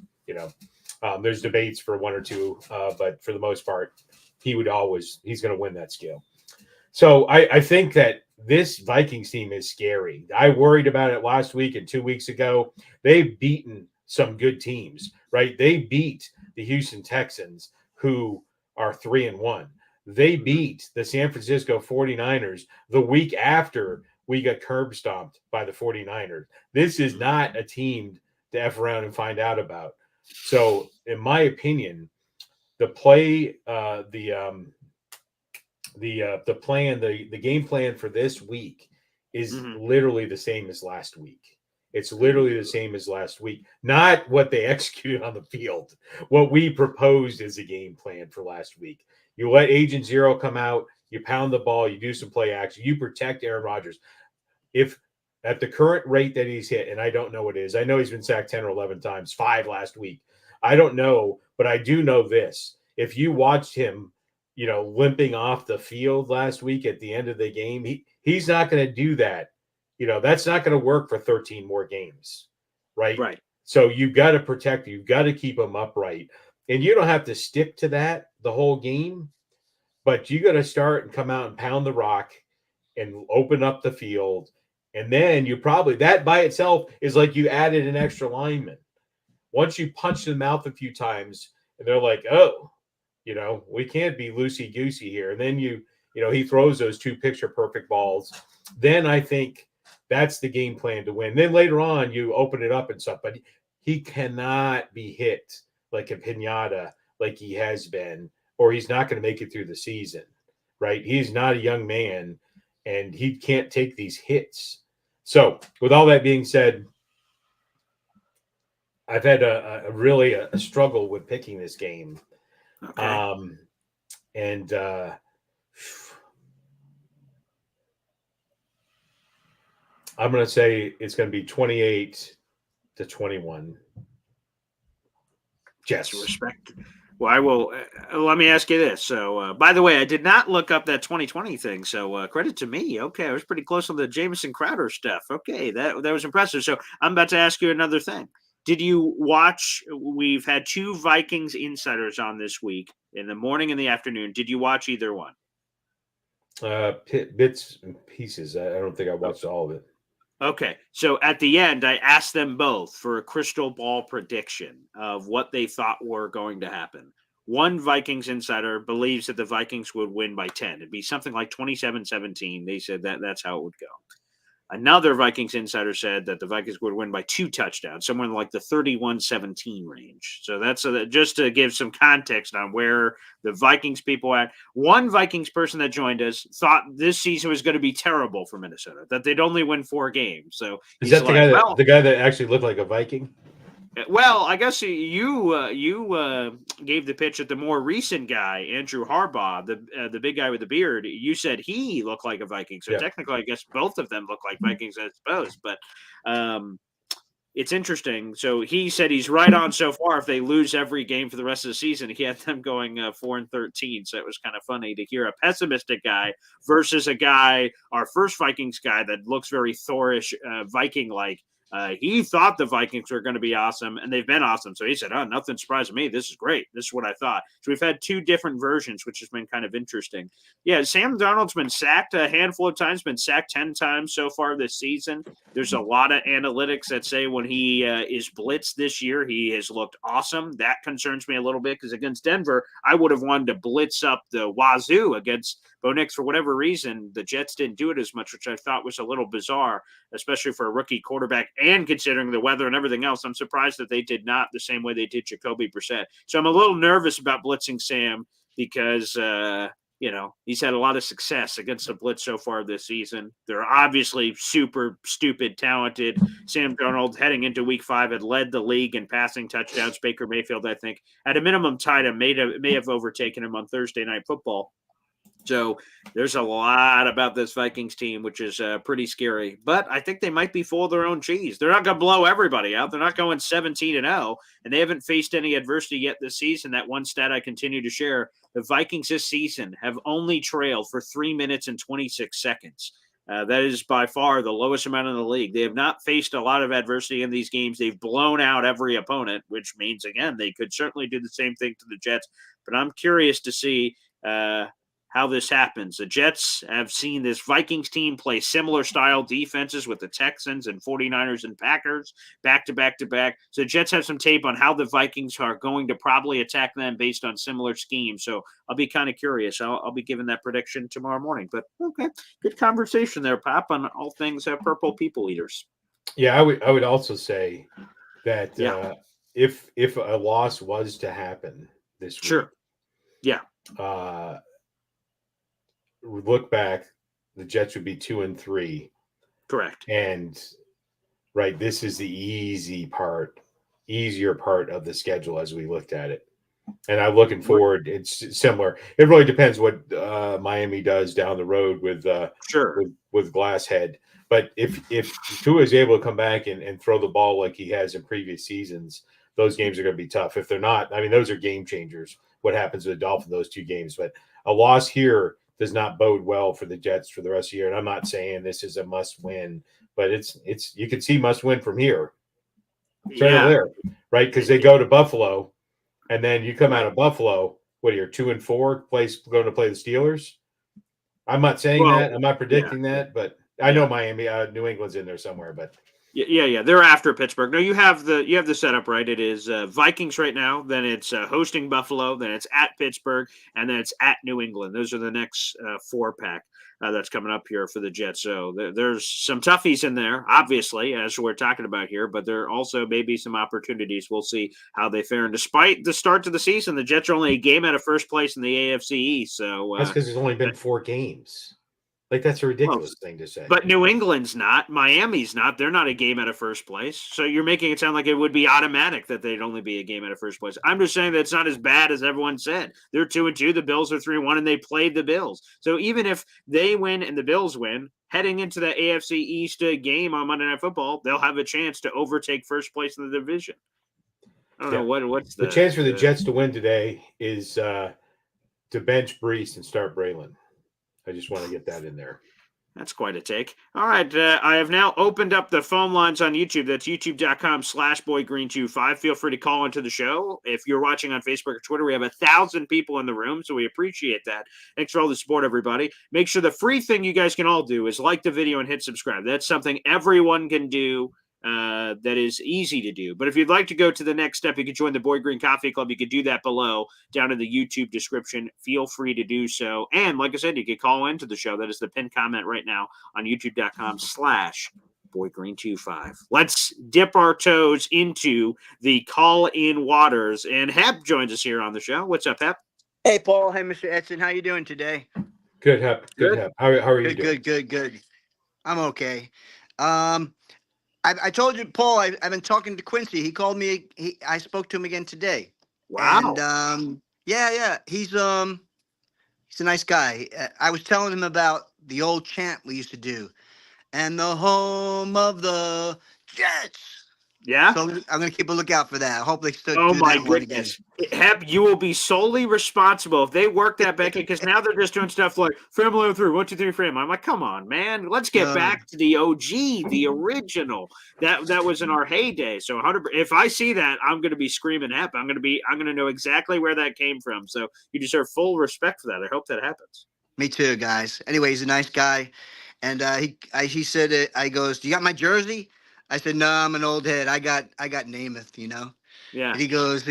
There's debates for one or two, but for the most part, he's going to win that scale. So I think that this Vikings team is scary. I worried about it last week and 2 weeks ago. They've beaten some good teams, right? They beat the Houston Texans, who are 3-1. They beat the San Francisco 49ers the week after we got curb stomped by the 49ers. This is not a team to F around and find out about. So, in my opinion, the game plan for this week is literally the same as last week. It's literally the same as last week. Not what they executed on the field. What we proposed as a game plan for last week. You let Agent Zero come out, you pound the ball, you do some play action, you protect Aaron Rodgers. If at the current rate that he's hit, and I don't know what it is, I know he's been sacked 10 or 11 times, 5 last week. I don't know, but I do know this. If you watched him, limping off the field last week at the end of the game, he's not going to do that. That's not going to work for 13 more games, right? Right. So you've got to protect, you've got to keep him upright. And you don't have to stick to that the whole game, but you got to start and come out and pound the rock and open up the field. And then you probably, that by itself is like you added an extra lineman, once you punch in the mouth a few times and they're like, oh, we can't be loosey-goosey here. And then he throws those 2 picture-perfect balls. Then I think that's the game plan to win. Then later on, you open it up and stuff. But he cannot be hit like a piñata like he has been, or he's not going to make it through the season, right? He's not a young man, and he can't take these hits. So with all that being said, I've had really a struggle with picking this game. Okay. I'm going to say it's going to be 28-21. Jets. Respect. Well, I will. Let me ask you this. So, by the way, I did not look up that 2020 thing. So, credit to me. Okay, I was pretty close on the Jamison Crowder stuff. Okay, that was impressive. So, I'm about to ask you another thing. Did you watch? We've had 2 Vikings insiders on this week in the morning and the afternoon. Did you watch either one? Bits and pieces. I don't think I watched all of it. Okay, so at the end, I asked them both for a crystal ball prediction of what they thought were going to happen. One Vikings insider believes that the Vikings would win by 10. It'd be something like 27-17. They said that's how it would go. Another Vikings insider said that the Vikings would win by 2 touchdowns, somewhere in like the 31-17 range. So that's just to give some context on where the Vikings people at. One Vikings person that joined us thought this season was going to be terrible for Minnesota, that they'd only win 4 games. So is that the guy that actually looked like a Viking? Well, I guess you gave the pitch at the more recent guy, Andrew Harbaugh, the big guy with the beard. You said he looked like a Viking, so technically, I guess both of them look like Vikings, I suppose. But it's interesting. So he said he's right on so far. If they lose every game for the rest of the season, he had them going 4-13. So it was kind of funny to hear a pessimistic guy versus a guy, our first Vikings guy, that looks very Thorish, Viking-like. He thought the Vikings were going to be awesome, and they've been awesome. So he said, nothing surprised me. This is great. This is what I thought. So we've had 2 different versions, which has been kind of interesting. Yeah, Sam Darnold's been sacked a handful of times, been sacked 10 times so far this season. There's a lot of analytics that say when he is blitzed this year, he has looked awesome. That concerns me a little bit because against Denver, I would have wanted to blitz up the wazoo against Bo Nix. For whatever reason, the Jets didn't do it as much, which I thought was a little bizarre, especially for a rookie quarterback. And considering the weather and everything else, I'm surprised that they did not the same way they did Jacoby Brissett. So I'm a little nervous about blitzing Sam because, he's had a lot of success against the blitz so far this season. They're obviously super stupid, talented. Sam Darnold, heading into week 5, had led the league in passing touchdowns. Baker Mayfield, I think, at a minimum, tied him, may have overtaken him on Thursday Night Football. So there's a lot about this Vikings team, which is pretty scary. But I think they might be full of their own cheese. They're not going to blow everybody out. They're not going 17-0, and they haven't faced any adversity yet this season. That one stat I continue to share, the Vikings this season have only trailed for 3 minutes and 26 seconds. That is by far the lowest amount in the league. They have not faced a lot of adversity in these games. They've blown out every opponent, which means, again, they could certainly do the same thing to the Jets. But I'm curious to see how this happens. The Jets have seen this Vikings team play similar style defenses with the Texans and 49ers and Packers back to back to back. So the Jets have some tape on how the Vikings are going to probably attack them based on similar schemes. So I'll be kind of curious. I'll be giving that prediction tomorrow morning. But okay, good conversation there, Pop, on all things purple people eaters. Yeah, I would also say that if a loss was to happen this week, sure, yeah. Look back, the Jets would be 2-3. Correct. And this is the easier part of the schedule as we looked at it. And I'm looking forward. It's similar. It really depends what Miami does down the road with Glasshead. But if Tua is able to come back and throw the ball like he has in previous seasons, those games are going to be tough. If they're not, those are game changers. What happens with the Dolphins those 2 games? But a loss here does not bode well for the Jets for the rest of the year. And I'm not saying this is a must win, but it's you can see must win from here. It's right over there, right? Because they go to Buffalo, and then you come out of Buffalo. What are you 2-4? Going to play the Steelers? I'm not saying that. I'm not predicting that, but I know Miami, New England's in there somewhere, but yeah. They're after Pittsburgh. No, you have the setup right. It is Vikings right now. Then it's hosting Buffalo. Then it's at Pittsburgh, and then it's at New England. Those are the next 4-pack that's coming up here for the Jets. So there's some toughies in there, obviously, as we're talking about here. But there also may be some opportunities. We'll see how they fare. And despite the start to the season, the Jets are only a game out of first place in the AFC East. So that's because there's only been 4 games. Like, that's a ridiculous thing to say. But New England's not. Miami's not. They're not a game out of first place. So you're making it sound like it would be automatic that they'd only be a game out of first place. I'm just saying that it's not as bad as everyone said. They're 2-2. The Bills are 3-1, and they played the Bills. So even if they win and the Bills win, heading into the AFC East game on Monday Night Football, they'll have a chance to overtake first place in the division. I don't know what's the chance for the Jets to win today is to bench Brees and start Braylon. I just want to get that in there. That's quite a take. All right. I have now opened up the phone lines on YouTube. That's youtube.com/boygreen25. Feel free to call into the show. If you're watching on Facebook or Twitter, we have 1,000 people in the room, so we appreciate that. Thanks for all the support, everybody. Make sure the free thing you guys can all do is like the video and hit subscribe. That's something everyone can do. That is easy to do. But if you'd like to go to the next step, you can join the Boy Green Coffee Club. You could do that below down in the YouTube description. Feel free to do so. And like I said, you could call into the show. That is the pinned comment right now on youtube.com/boygreen25. Let's dip our toes into the call-in waters. And Hep joins us here on the show. What's up, Hep? Hey, Paul. Hey, Mr. Edson. How you doing today? Good, Hep. Good, Hep. How are you doing? Good. I'm okay. I told you, Paul, I've been talking to Quincy. He called me. I spoke to him again today. Wow. And yeah. He's a nice guy. I was telling him about the old chant we used to do, and the home of the Jets. Yeah. So I'm gonna keep a lookout for that. I hope they still Oh do my that one again. goodness. Hep, you will be solely responsible if they work that back in, because now they're just doing stuff like family on 3, 1, 2, 3 frame. I'm like, come on, man. Let's get back to the OG, the original. That was in our heyday. So if I see that, I'm gonna be screaming Hep. I'm gonna know exactly where that came from. So you deserve full respect for that. I hope that happens. Me too, guys. Anyway, he's a nice guy. And he said, I goes, do you got my jersey? I said, no, I'm an old head. I got Namath, you know? Yeah. And he goes,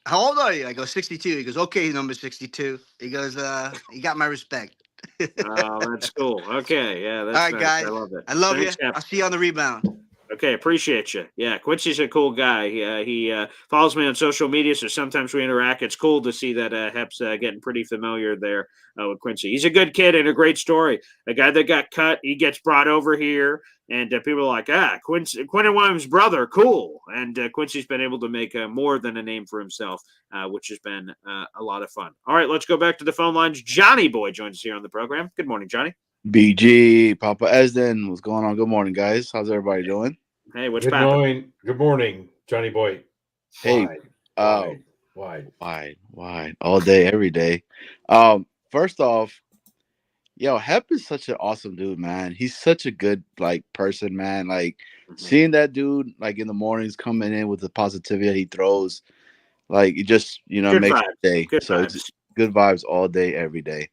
how old are you? I go, 62. He goes, okay, number 62. He goes, you got my respect. Oh, that's cool. Okay. Yeah. That's all right, nice. guys. I love it. I love Thanks, you. Hep. I'll see you on the rebound. Okay, appreciate you. Yeah, Quincy's a cool guy. He follows me on social media, so sometimes we interact. It's cool to see that Hep's getting pretty familiar there with Quincy. He's a good kid and a great story. A guy that got cut, he gets brought over here, and people are like, Quentin Williams' brother, cool. And Quincy's been able to make more than a name for himself, which has been a lot of fun. All right, let's go back to the phone lines. Johnny Boy joins us here on the program. Good morning, Johnny. BG, Papa Esden, what's going on? Good morning, guys. How's everybody doing? Hey, what's Good poppin'? Good morning, Johnny Boy. Hey, wide, all day, every day. First off, Hep is such an awesome dude, man. He's such a good person, man. Seeing that dude in the mornings coming in with the positivity that he throws, it just Good makes vibes. the day. Good So vibes. it's good vibes all day, every day.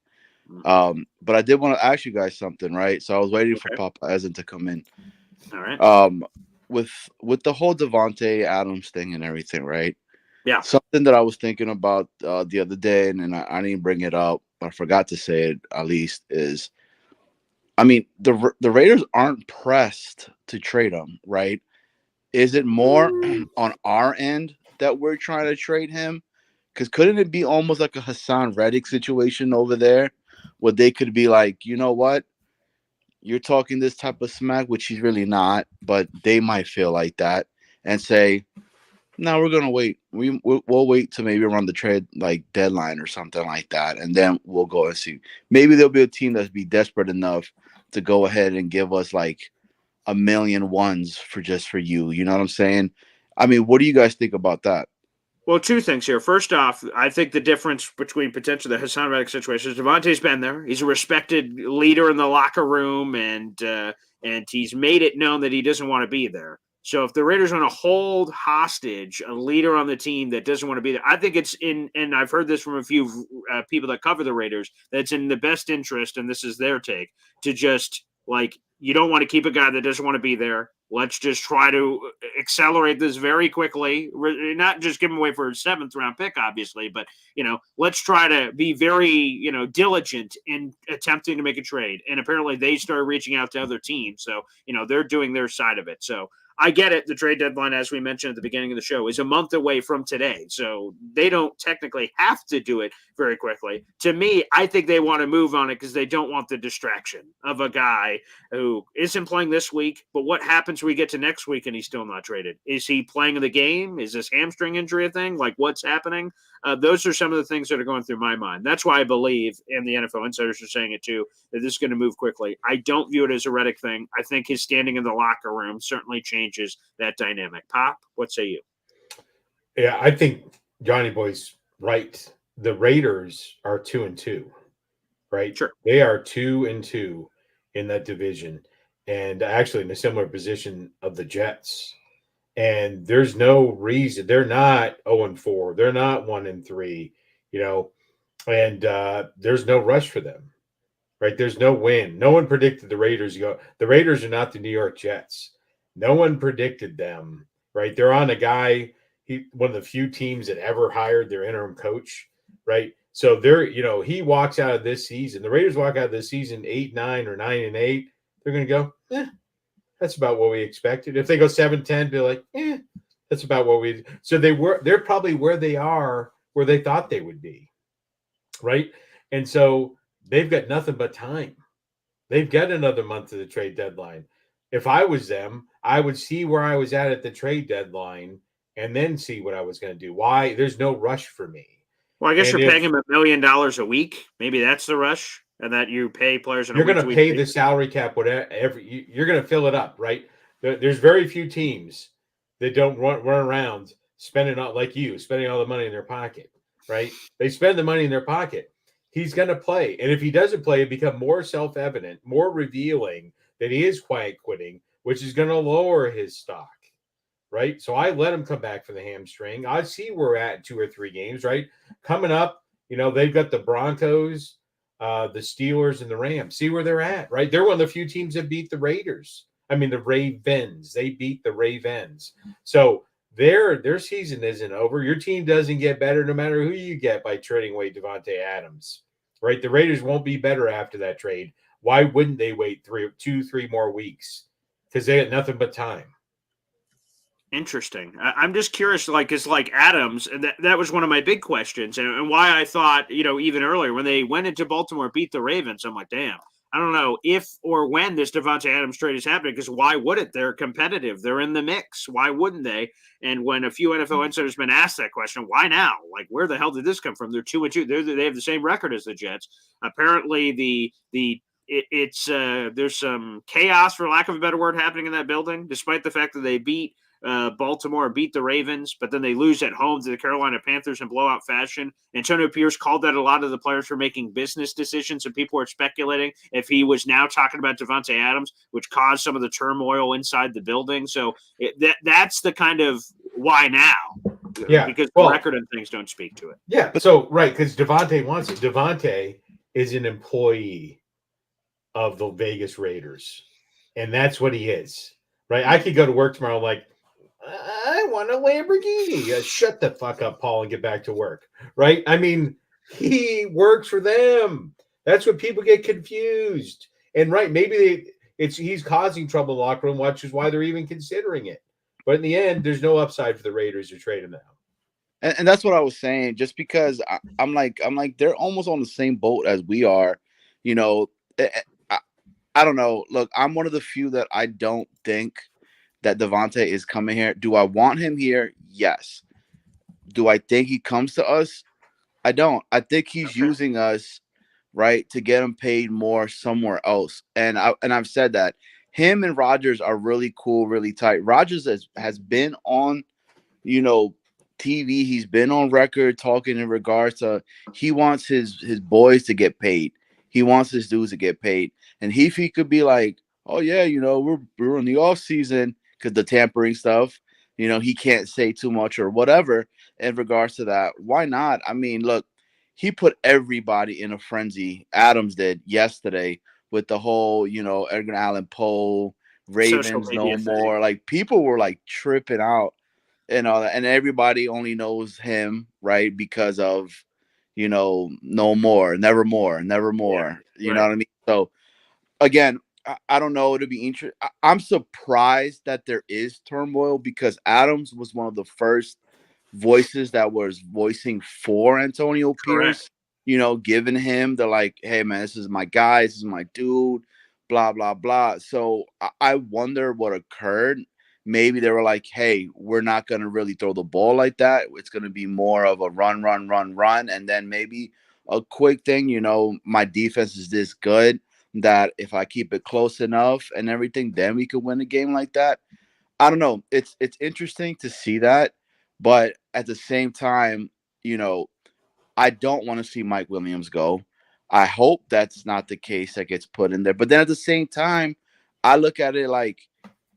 But I did want to ask you guys something, right? So I was waiting for Papa Ezen to come in. All right. With the whole Davante Adams thing and everything, right? Yeah. Something that I was thinking about the other day, and I didn't bring it up, but I forgot to say it at least, is, I mean, the Raiders aren't pressed to trade him, right? Is it more on our end that we're trying to trade him? Because couldn't it be almost like a Hassan Reddick situation over there, where they could be like, you know what? You're talking this type of smack, which he's really not, but they might feel like that and say, no, we're going to wait. We'll wait to maybe run the trade deadline or something like that. And then we'll go and see. Maybe there'll be a team that's be desperate enough to go ahead and give us $1 million for you. You know what I'm saying? I mean, what do you guys think about that? Well, two things here. First off, I think the difference between potentially the Hassan Reddick situation is Davante's been there. He's a respected leader in the locker room, and he's made it known that he doesn't want to be there. So if the Raiders want to hold hostage a leader on the team that doesn't want to be there, I think it's and I've heard this from a few people that cover the Raiders, that it's in the best interest, and this is their take, to just Like, you don't want to keep a guy that doesn't want to be there. Let's just try to accelerate this very quickly. Not just give him away for a 7th-round pick, obviously, but let's try to be very diligent in attempting to make a trade. And apparently, they started reaching out to other teams, so they're doing their side of it. So I get it. The trade deadline, as we mentioned at the beginning of the show, is a month away from today. So they don't technically have to do it very quickly. To me, I think they want to move on it because they don't want the distraction of a guy who isn't playing this week. But what happens when we get to next week and he's still not traded? Is he playing in the game? Is this hamstring injury a thing? Like, what's happening? Those are some of the things that are going through my mind. That's why I believe, and the NFL insiders are saying it too, that this is going to move quickly. I don't view it as a Reddick thing. I think his standing in the locker room certainly changes that dynamic. Pop, what say you? Yeah, I think Johnny Boy's right. The Raiders are 2-2, right? Sure. They are 2-2 in that division, and actually in a similar position of the Jets. And there's no reason they're not 0-4. They're not 1-3, and there's no rush for them, right? There's no win. No one predicted the Raiders to go. The Raiders are not the New York Jets. No one predicted them, right? They're on a guy, one of the few teams that ever hired their interim coach, right? So he walks out of this season. The Raiders walk out of this season 8-9 or 9-8. They're going to go, that's about what we expected. If they go 7-10, be like, that's about what we. So they're probably where they are, where they thought they would be, right? And so they've got nothing but time. They've got another month to the trade deadline. If I was them, I would see where I was at the trade deadline and then see what I was going to do. Why? There's no rush for me. Well, I guess you're paying him $1 million a week. Maybe that's the rush. And that you pay players. You're going to pay the salary cap, whatever. You're going to fill it up, right? There's very few teams that don't run around spending all the money in their pocket, right? They spend the money in their pocket. He's going to play, and if he doesn't play, it becomes more self-evident, more revealing that he is quiet quitting, which is going to lower his stock, right? So I let him come back for the hamstring. I see where we're at in 2 or 3 games, right? Coming up, they've got the Broncos, the Steelers, and the Rams. See where they're at, right? They're one of the few teams that beat the Raiders. I mean, the Ravens. They beat the Ravens. So their season isn't over. Your team doesn't get better no matter who you get by trading away Davante Adams, right? The Raiders won't be better after that trade. Why wouldn't they wait 3 more weeks? Because they had nothing but time. Interesting. I'm just curious, is Adams, and that was one of my big questions, and why I thought, even earlier when they went into Baltimore, beat the Ravens, I'm like, damn, I don't know if or when this Davante Adams trade is happening, because why would it? They're competitive. They're in the mix. Why wouldn't they? And when a few NFL insiders have been asked that question, why now? Like, where the hell did this come from? They're 2-2. They have the same record as the Jets. Apparently, there's some chaos, for lack of a better word, happening in that building, despite the fact that they beat Baltimore, beat the Ravens, but then they lose at home to the Carolina Panthers in blowout fashion. Antonio Pierce called that a lot of the players were making business decisions, and people are speculating if he was now talking about Davante Adams, which caused some of the turmoil inside the building. So that's the kind of why now. Yeah, because the record and things don't speak to it. Yeah, so right, because Davante wants it. Davante is an employee of the Vegas Raiders, and that's what he is, right? I could go to work tomorrow like, I want a Lamborghini. Shut the fuck up, Paul, and get back to work, right? I mean, he works for them. That's what people get confused. And right, maybe he's causing trouble in the locker room, which is why they're even considering it. But in the end, there's no upside for the Raiders to trade him now. And that's what I was saying. Just because I'm like they're almost on the same boat as we are. I don't know. Look, I'm one of the few that I don't think that Davante is coming here. Do I want him here? Yes. Do I think he comes to us? I don't. I think he's using us, right, to get him paid more somewhere else. And I've said that. Him and Rodgers are really cool, really tight. Rodgers has been on, TV. He's been on record talking in regards to he wants his boys to get paid. He wants his dudes to get paid. And if he could be like, oh, yeah, we're in the off season because the tampering stuff, he can't say too much or whatever in regards to that. Why not? I mean, look, he put everybody in a frenzy. Adams did yesterday with the whole, Edgar Allan Poe, Social Ravens media no thing. more. Like people were like tripping out and all that, and everybody only knows him, right? Because of, no more, never more, never more. You know right. what I mean? So again, I don't know. It'll be interesting. I'm surprised that there is turmoil because Adams was one of the first voices that was voicing for Antonio Pierce, Correct. giving him the like, hey man, this is my guy, this is my dude, blah, blah, blah. So I wonder what occurred. Maybe they were like, hey, we're not gonna really throw the ball like that. It's gonna be more of a run, run, run, run, and then maybe a quick thing, my defense is this good that if I keep it close enough and everything, then we could win a game like that. I don't know. It's interesting to see that, but at the same time, I don't want to see Mike Williams go. I hope that's not the case that gets put in there. But then at the same time, I look at it like,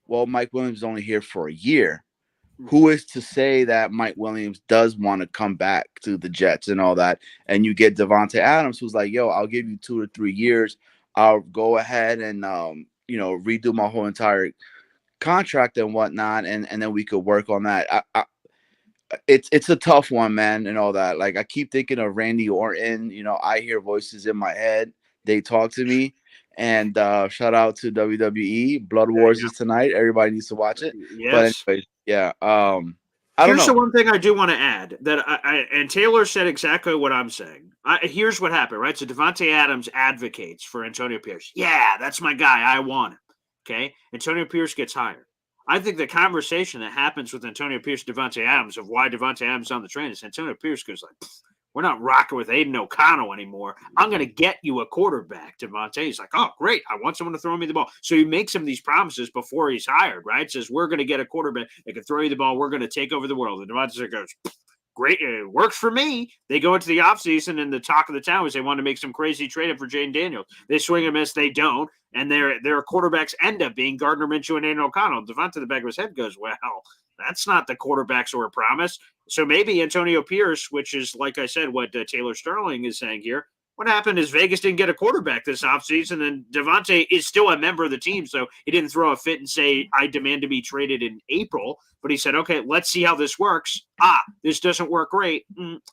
well, Mike Williams is only here for a year. Who is to say that Mike Williams does want to come back to the Jets and all that? And you get Davante Adams, who's like, yo, I'll give you 2 to 3 years. I'll go ahead and, redo my whole entire contract and whatnot, and then we could work on that. It's a tough one, man, and all that. Like I keep thinking of Randy Orton. I hear voices in my head. They talk to me. And shout out to WWE. Blood Wars is tonight. Everybody needs to watch it. But Yes. anyways, yeah. Here's the one thing I do want to add that and Taylor said exactly what I'm saying. Here's what happened, right? So Davante Adams advocates for Antonio Pierce. Yeah, that's my guy. I want him. Okay. Antonio Pierce gets hired. I think the conversation that happens with Antonio Pierce, Davante Adams, of why Davante Adams is on the train is Antonio Pierce goes like, we're not rocking with Aiden O'Connell anymore. I'm going to get you a quarterback, Davante. He's like, oh, great. I want someone to throw me the ball. So he makes him these promises before he's hired, right? Says, we're going to get a quarterback that can throw you the ball. We're going to take over the world. And Davante goes, great. It works for me. They go into the offseason and the talk of the town is they want to make some crazy trade up for Jane Daniels. They swing and miss. They don't. And their quarterbacks end up being Gardner Minshew and Aiden O'Connell. Davante, the back of his head goes, well, that's not the quarterbacks who were promised. So maybe Antonio Pierce, which is, like I said, what Taylor Sterling is saying here, what happened is Vegas didn't get a quarterback this offseason, and Davante is still a member of the team, so he didn't throw a fit and say, I demand to be traded in April. But he said, okay, let's see how this works. This doesn't work great.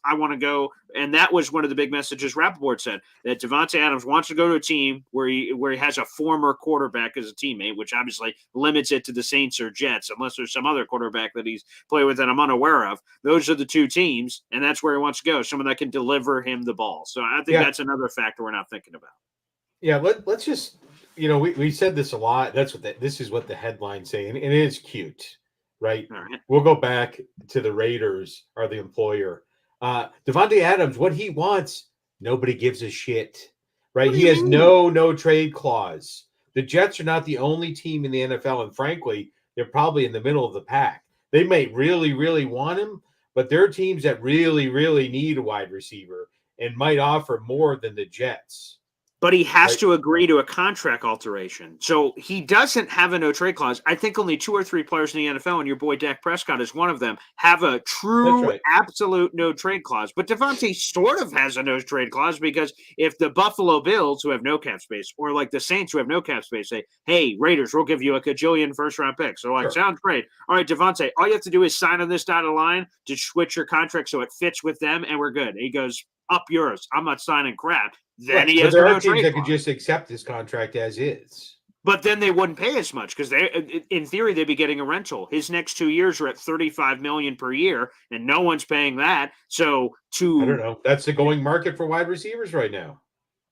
I want to go. And that was one of the big messages Rappaport said, that Davante Adams wants to go to a team where he has a former quarterback as a teammate, which obviously limits it to the Saints or Jets, unless there's some other quarterback that he's played with that I'm unaware of. Those are the two teams, and that's where he wants to go, someone that can deliver him the ball. So I think that's another factor we're not thinking about. Yeah, let's just, we said this a lot. This is what the headline's saying, and it is cute. Right? We'll go back to the Raiders or the employer. Davante Adams, what he wants, nobody gives a shit. Right? He has no trade clause. The Jets are not the only team in the NFL, and frankly, they're probably in the middle of the pack. They may really, really want him, but there are teams that really, really need a wide receiver and might offer more than the Jets. But he has to agree to a contract alteration. So he doesn't have a no-trade clause. I think only 2 or 3 players in the NFL, and your boy Dak Prescott is one of them, have a true, absolute no-trade clause. But Davante sort of has a no-trade clause because if the Buffalo Bills, who have no cap space, or like the Saints, who have no cap space, say, hey, Raiders, we'll give you a cajillion first-round picks. So like, sounds great. All right, Davante, all you have to do is sign on this dotted line to switch your contract so it fits with them, and we're good. And he goes, up yours. I'm not signing crap. Then he has there are teams that could just accept his contract as is. But then they wouldn't pay as much because in theory, they'd be getting a rental. His next 2 years are at $35 million per year, and no one's paying that. So I don't know. That's the going market for wide receivers right now.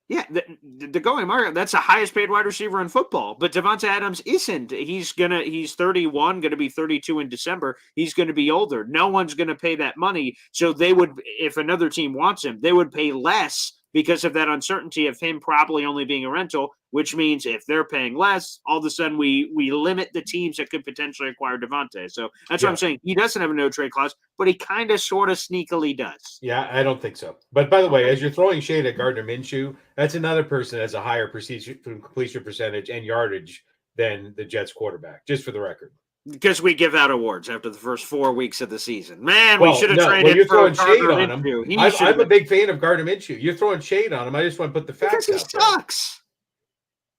Yeah, the going market, that's the highest paid wide receiver in football. But Davante Adams isn't. He's 31, gonna be 32 in December. He's gonna be older. No one's gonna pay that money. So they would, if another team wants him, they would pay less because of that uncertainty of him probably only being a rental, which means if they're paying less, all of a sudden we limit the teams that could potentially acquire Davante. So that's what I'm saying. He doesn't have a no-trade clause, but he kind of sort of sneakily does. Yeah, I don't think so. But by the way, as you're throwing shade at Gardner Minshew, that's another person that has a higher completion percentage and yardage than the Jets quarterback, just for the record. Because we give out awards after the first 4 weeks of the season. Man, we should have traded for Gardner Minshew. I'm a big fan of Gardner Minshew. You're throwing shade on him. I just want to put the facts out. Because he sucks.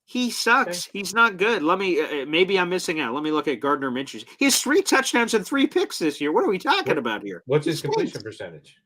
He sucks. Okay. He's not good. Let me. Maybe I'm missing out. Let me look at Gardner Minshew. He has 3 touchdowns and 3 picks this year. What are we talking about here? What's his completion percentage?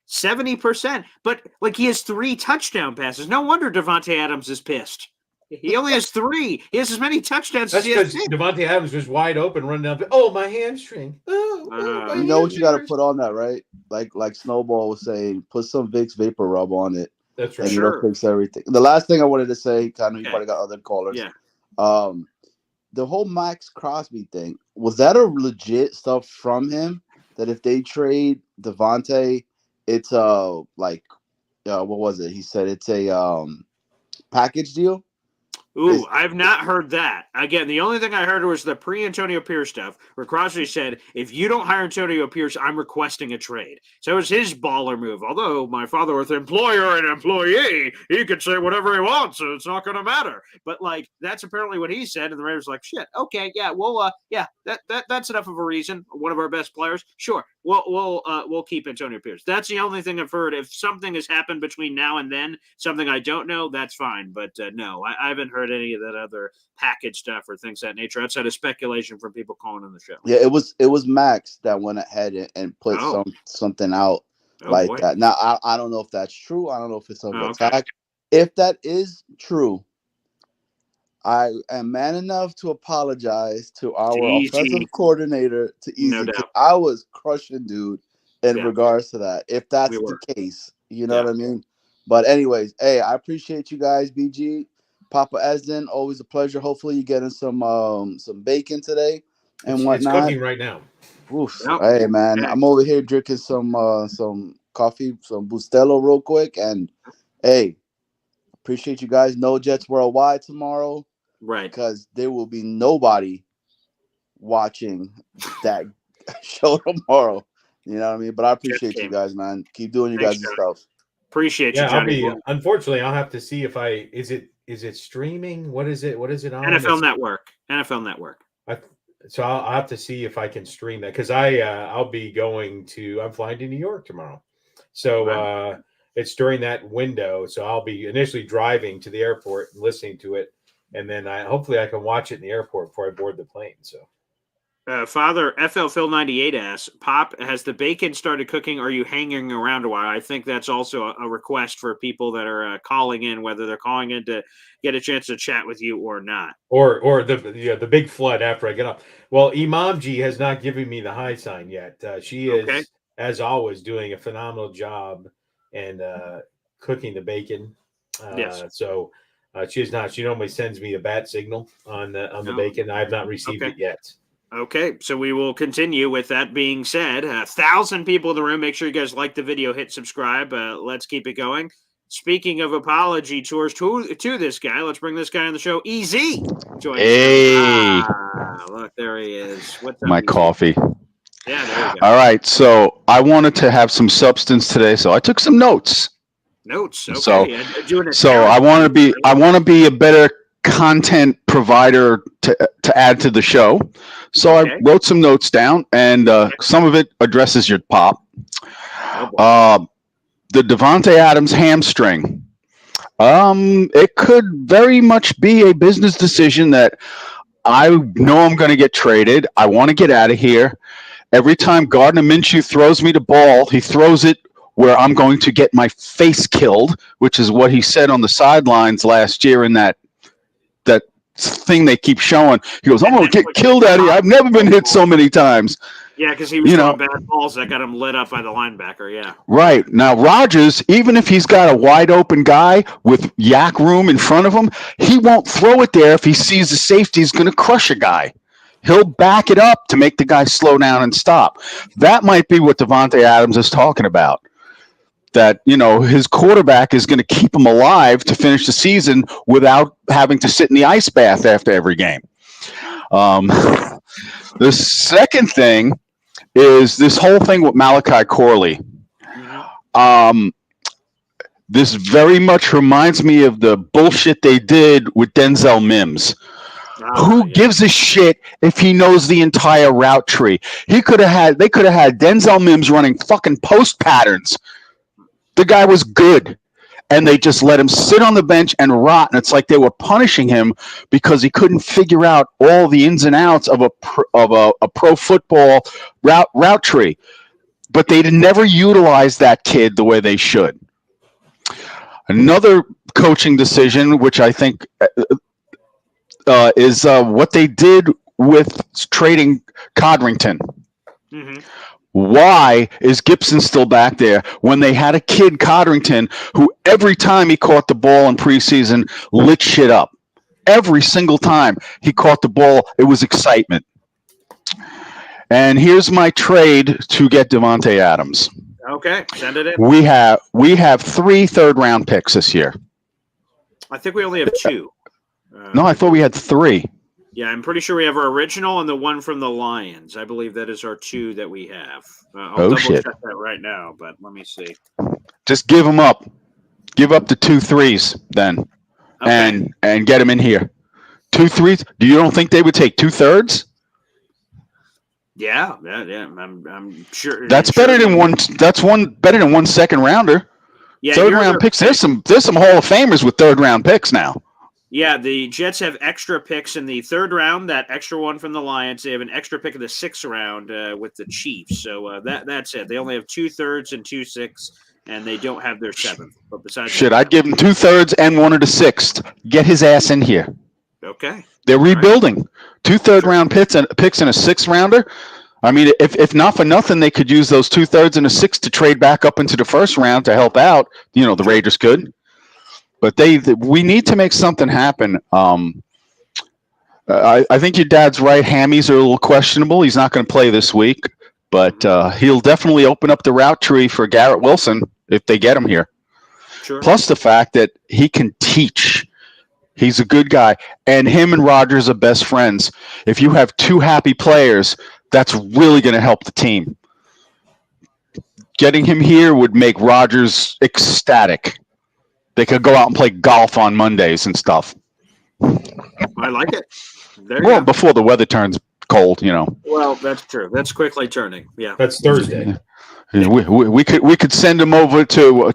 70%. But like he has 3 touchdown passes. No wonder Davante Adams is pissed. He only has 3. He has as many touchdowns as he has. That's because Davante Adams was wide open, running down. Oh, my hamstring. My you know what you got to put on that, right? Like Snowball was saying, put some Vicks Vapor Rub on it. That's right. And it'll fix everything. The last thing I wanted to say, I know you probably got other callers. Yeah. The whole Max Crosby thing, was that a legit stuff from him? That if they trade Davante, it's what was it? He said it's a package deal. Ooh, I've not heard that. Again, the only thing I heard was the pre-Antonio Pierce stuff, where Crosby said, if you don't hire Antonio Pierce, I'm requesting a trade. So it was his baller move. Although my father was employer and employee, he could say whatever he wants, so it's not going to matter. But, like, that's apparently what he said, and the Raiders were like, shit, okay, yeah, well, that's enough of a reason. One of our best players, sure, we'll keep Antonio Pierce. That's the only thing I've heard. If something has happened between now and then, something I don't know, that's fine. But no, I haven't heard any of that other package stuff or things of that nature outside of speculation from people calling on the show. Yeah, it was Max that went ahead and put something out that. Now I don't know if that's true. I don't know if it's an attack. Okay. If that is true, I am man enough to apologize to our offensive coordinator, to Easy. No doubt. I was crushing dude in regards to that. If that's the case, you know what I mean? But anyways, hey, I appreciate you guys, BG. Papa Esden, always a pleasure. Hopefully you getting some bacon today and whatnot. It's cooking right now. Oof. Yep. Hey man, I'm over here drinking some coffee, some Bustelo real quick, and hey, appreciate you guys. No Jets Worldwide tomorrow, right? Because there will be nobody watching that show tomorrow. You know what I mean? But I appreciate you guys, man. Keep doing your guys' stuff. Appreciate you, Johnny. Unfortunately, I'll have to see if is it streaming? What is it? What is it on? NFL Network. So I'll have to see if I can stream that because I'll be I'm flying to New York tomorrow. So it's during that window. So I'll be initially driving to the airport and listening to it. And then hopefully I can watch it in the airport before I board the plane. So Father FL Phil 98 asks, Pop, has the bacon started cooking? Or are you hanging around a while? I think that's also a request for people that are calling in, whether they're calling in to get a chance to chat with you or not. Or the big flood after I get up. Well, Imamji has not given me the high sign yet. She is, as always, doing a phenomenal job and cooking the bacon. Yes. So she is not. She normally sends me a bat signal on the bacon. I have not received it yet. Okay, so we will continue. With that being said, 1,000 people in the room. Make sure you guys like the video, hit subscribe. Let's keep it going. Speaking of apology tours to this guy, let's bring this guy on the show. Easy. Hey. Look, there he is. What's up, my Easy? Coffee. Yeah, there you go. All right, so I wanted to have some substance today, so I took some notes. Okay. So I want to be a better content provider to add to the show. So I wrote some notes down, and some of it addresses your Pop. The Davante Adams hamstring. It could very much be a business decision that I know I'm going to get traded. I want to get out of here. Every time Gardner Minshew throws me the ball, he throws it where I'm going to get my face killed, which is what he said on the sidelines last year in that thing they keep showing. He goes, I'm going to get killed out of here. I've never been hit so many times. Yeah, because he was throwing bad balls that got him lit up by the linebacker, yeah. Right. Now, Rodgers, even if he's got a wide-open guy with yak room in front of him, he won't throw it there if he sees the safety is going to crush a guy. He'll back it up to make the guy slow down and stop. That might be what Davante Adams is talking about. That, his quarterback is going to keep him alive to finish the season without having to sit in the ice bath after every game. The second thing is this whole thing with Malachi Corley. This very much reminds me of the bullshit they did with Denzel Mims. Who gives a shit if he knows the entire route tree? They could have had Denzel Mims running fucking post patterns. The guy was good. and they just let him sit on the bench and rot. And it's like they were punishing him because he couldn't figure out all the ins and outs of a pro football route tree. But they never utilized that kid the way they should. Another coaching decision, which I think is what they did with trading Codrington. Mm-hmm. Why is Gibson still back there when they had a kid, Codrington, who every time he caught the ball in preseason lit shit up? Every single time he caught the ball, it was excitement. And here's my trade to get Davante Adams. Okay, send it in. We have 3 third-round picks this year. I think we only have 2. No, I thought we had 3. Yeah, I'm pretty sure we have our original and the one from the Lions. I believe that is our 2 that we have. I'll double check that right now, but let me see. Just give them up. Give up the 2 3s then, okay. and get them in here. 2 3s. You don't think they would take 2 thirds? Yeah. I'm sure. That's better than one. That's better than 1 second rounder. Yeah, third round picks. There's some Hall of Famers with third round picks now. Yeah, the Jets have extra picks in the 3rd round. That extra one from the Lions. They have an extra pick in the 6th round with the Chiefs. So that's it. They only have 2 thirds and 2 6, and they don't have their 7th. But besides, I'd give him 2 thirds and 1 of the 6th. Get his ass in here. Okay. They're rebuilding. Right. 2 third-round picks and a 6th rounder. I mean, if not for nothing, they could use those 2 thirds and a 6th to trade back up into the 1st round to help out. The Raiders could. But we need to make something happen. I think your dad's right. Hammies are a little questionable. He's not going to play this week, but he'll definitely open up the route tree for Garrett Wilson if they get him here. Sure. Plus the fact that he can teach. He's a good guy, and him and Rodgers are best friends. If you have 2 happy players, that's really going to help the team. Getting him here would make Rodgers ecstatic. They could go out and play golf on Mondays and stuff. I like it. Well, before the weather turns cold, Well, that's true. That's quickly turning. Yeah. That's Thursday. We could send him over to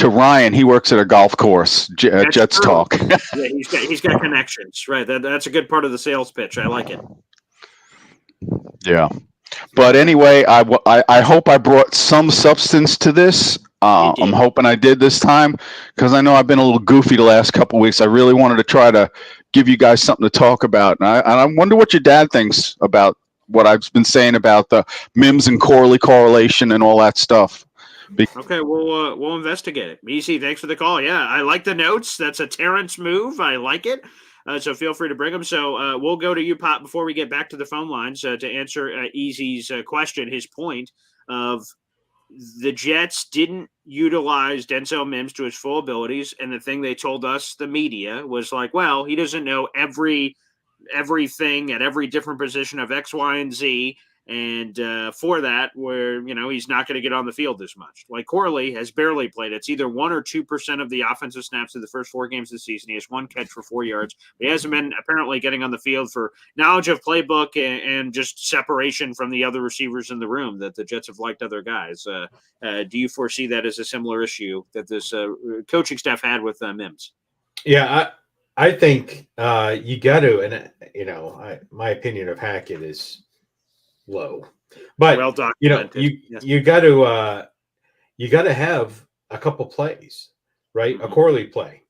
Ryan. He works at a golf course. Jets true. Talk. Yeah, he's got connections. Right. That's a good part of the sales pitch. I like it. Yeah. But anyway, I hope I brought some substance to this. I'm hoping I did this time because I know I've been a little goofy the last couple of weeks. I really wanted to try to give you guys something to talk about. And I wonder what your dad thinks about what I've been saying about the Mims and Corley correlation and all that stuff. Okay, we'll investigate it. Easy, thanks for the call. Yeah, I like the notes. That's a Terrence move. I like it. So feel free to bring them. So we'll go to you, Pop, before we get back to the phone lines to answer Easy's question, his point of the Jets didn't utilize Denzel Mims to his full abilities. And the thing they told us, the media, was like, well, he doesn't know everything at every different position of X, Y, and Z. And for that, where, he's not going to get on the field this much. Like Corley has barely played. It's either 1 or 2% of the offensive snaps of the first 4 games of the season. He has 1 catch for 4 yards. He hasn't been apparently getting on the field for knowledge of playbook and just separation from the other receivers in the room that the Jets have liked other guys. Do you foresee that as a similar issue that this coaching staff had with Mims? Yeah, I think you got to, and my opinion of Hackett is low, but well you got to have a couple plays, right? Mm-hmm. A Corley play,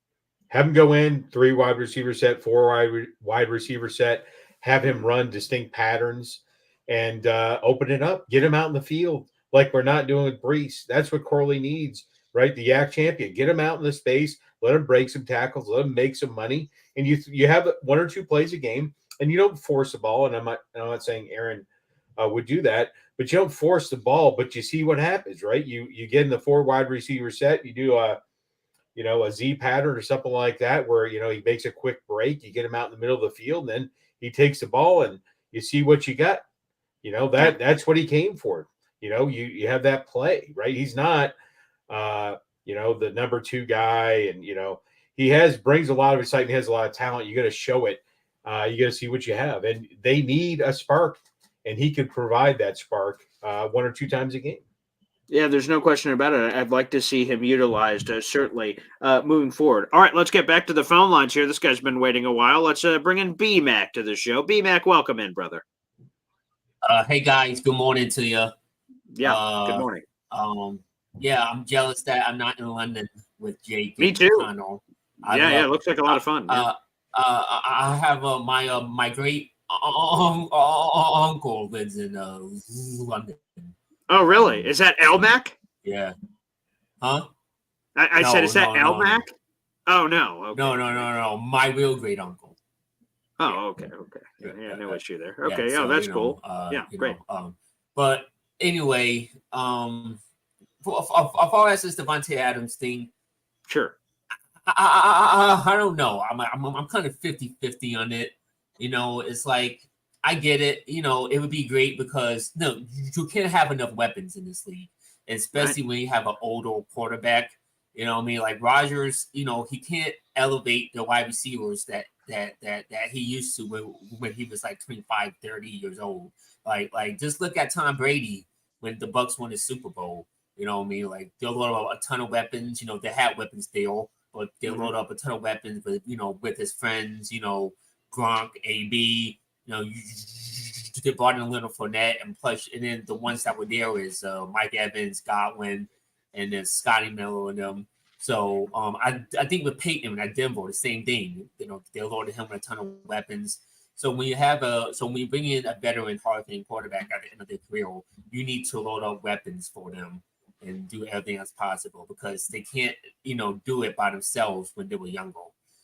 have him go in 3 wide receiver set, 4 wide receiver set, have him run distinct patterns and open it up, get him out in the field like we're not doing with Brees. That's what Corley needs, right? The yak champion, get him out in the space, let him break some tackles, let him make some money, and you have 1 or 2 plays a game, and you don't force the ball. And I'm not saying Aaron would do that, but you don't force the ball, but you see what happens, right? You get in the 4 wide receiver set, you do a Z pattern or something like that, where, he makes a quick break, you get him out in the middle of the field, and then he takes the ball and you see what you got. That's what he came for. You have that play, right? He's not, the number 2 guy, and, he brings a lot of excitement. He has a lot of talent. You got to show it. You got to see what you have, and they need a spark. And he could provide that spark 1 or 2 times a game. Yeah, there's no question about it. I'd like to see him utilized, certainly, moving forward. All right, let's get back to the phone lines here. This guy's been waiting a while. Let's bring in B-Mac to the show. B-Mac, welcome in, brother. Hey guys, good morning to you. Yeah, good morning. Yeah, I'm jealous that I'm not in London with Jake. Me and too. Connell. Yeah, looks like a lot of fun. Yeah. I have my great uncle lives in London. Oh, really? Is that Elmac? Yeah. Huh? I said, is that Elmac? Oh, no. Okay. No. My real great uncle. Oh, okay. Yeah, no issue there. Yeah, Okay, so, that's cool. Yeah, great. But anyway, for far as this Davante Adams thing, sure. I don't know. I'm kind of 50-50 on it. It's like I get it. It would be great because you can't have enough weapons in this league, especially when you have an older quarterback. You know what I mean? Like Rodgers, he can't elevate the wide receivers that he used to when he was like 25, 30 years old. Like just look at Tom Brady when the Bucks won the Super Bowl. You know what I mean? Like they'll load up a ton of weapons. They had weapons still, but they'll load up a ton of weapons with his friends, Gronk, AB, they brought in Leonard Fournette, and then the ones that were there is Mike Evans, Godwin, and then Scotty Miller and them. So I think with Peyton at Denver, the same thing. They loaded him with a ton of weapons. So when you bring in a veteran Hall of Fame quarterback at the end of their career, you need to load up weapons for them and do everything as possible because they can't, do it by themselves when they were younger.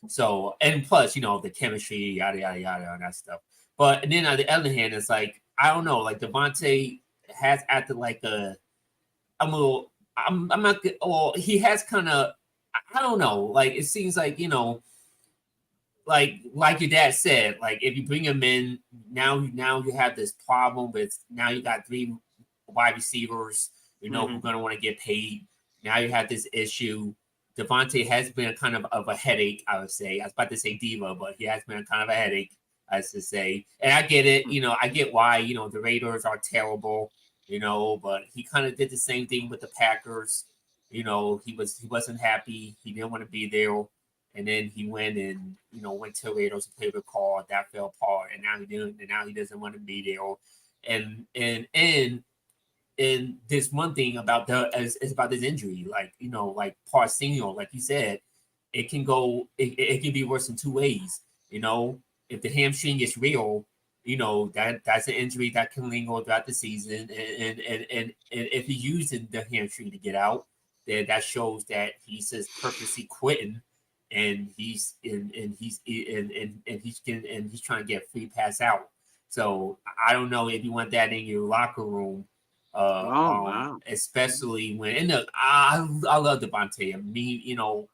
So, and plus, the chemistry, yada, yada, yada, and that stuff. But and then on the other hand, it's like, I don't know, like Davante has acted like I'm not, or he has kind of, I don't know, like it seems like, like your dad said, like if you bring him in, now you have this problem with, now you got 3 wide receivers, who are going to want to get paid. Now you have this issue. Davante has been kind of a headache, I would say. I was about to say diva, but he has been kind of a headache, as to say. And I get it. I get why, the Raiders are terrible, but he kind of did the same thing with the Packers. He wasn't happy. He didn't want to be there. And then he went and, went to Raiders and played with Carr. That fell apart. And now he doesn't want to be there. And there's one thing about is about this injury, like like Parsenio, like you said, it can be worse in 2 ways. If the hamstring is real, that's an injury that can linger throughout the season, and if he's using the hamstring to get out, then that shows that he's just purposely quitting, and he's trying to get a free pass out. So I don't know if you want that in your locker room. Wow. Especially when, and look, I love Davante. I mean,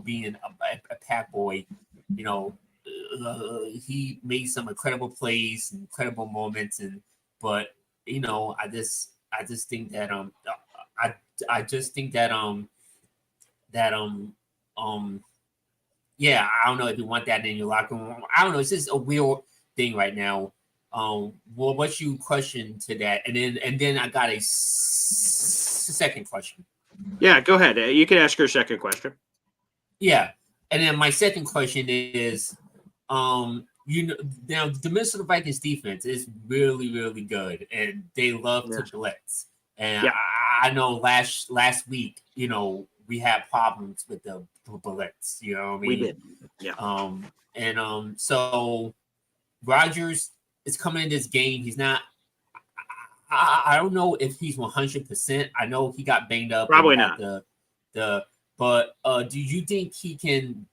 being a Pack boy, he made some incredible plays, incredible moments, but I just think that I just think that yeah, I don't know if you want that in your locker room. I don't know. It's just a weird thing right now. Well, what's your question to that? And then I got a second question. Yeah, go ahead. You can ask your second question. Yeah, and then my second question is, now the Minnesota Vikings defense is really, really good, and they love to blitz. And I know last week, we had problems with the blitz. You know what I mean? We did. Yeah. So Rodgers is coming in this game. He's not. I don't know if he's 100%. I know he got banged up. Probably not. But do you think he can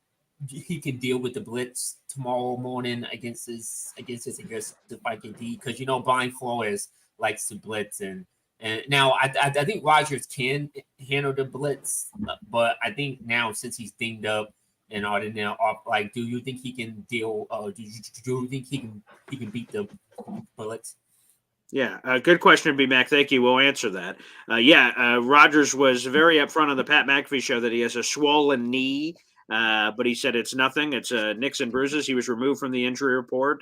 deal with the blitz tomorrow morning against his Viking D? Because Brian Flores likes to blitz, and now I think Rodgers can handle the blitz, but I think now since he's dinged up and all that now, like, do you think he can deal? Do you think he can beat the blitz? Yeah, good question, B-Mac. Thank you. We'll answer that. Rodgers was very upfront on the Pat McAfee show that he has a swollen knee. but he said it's nothing. It's nicks and bruises. He was removed from the injury report.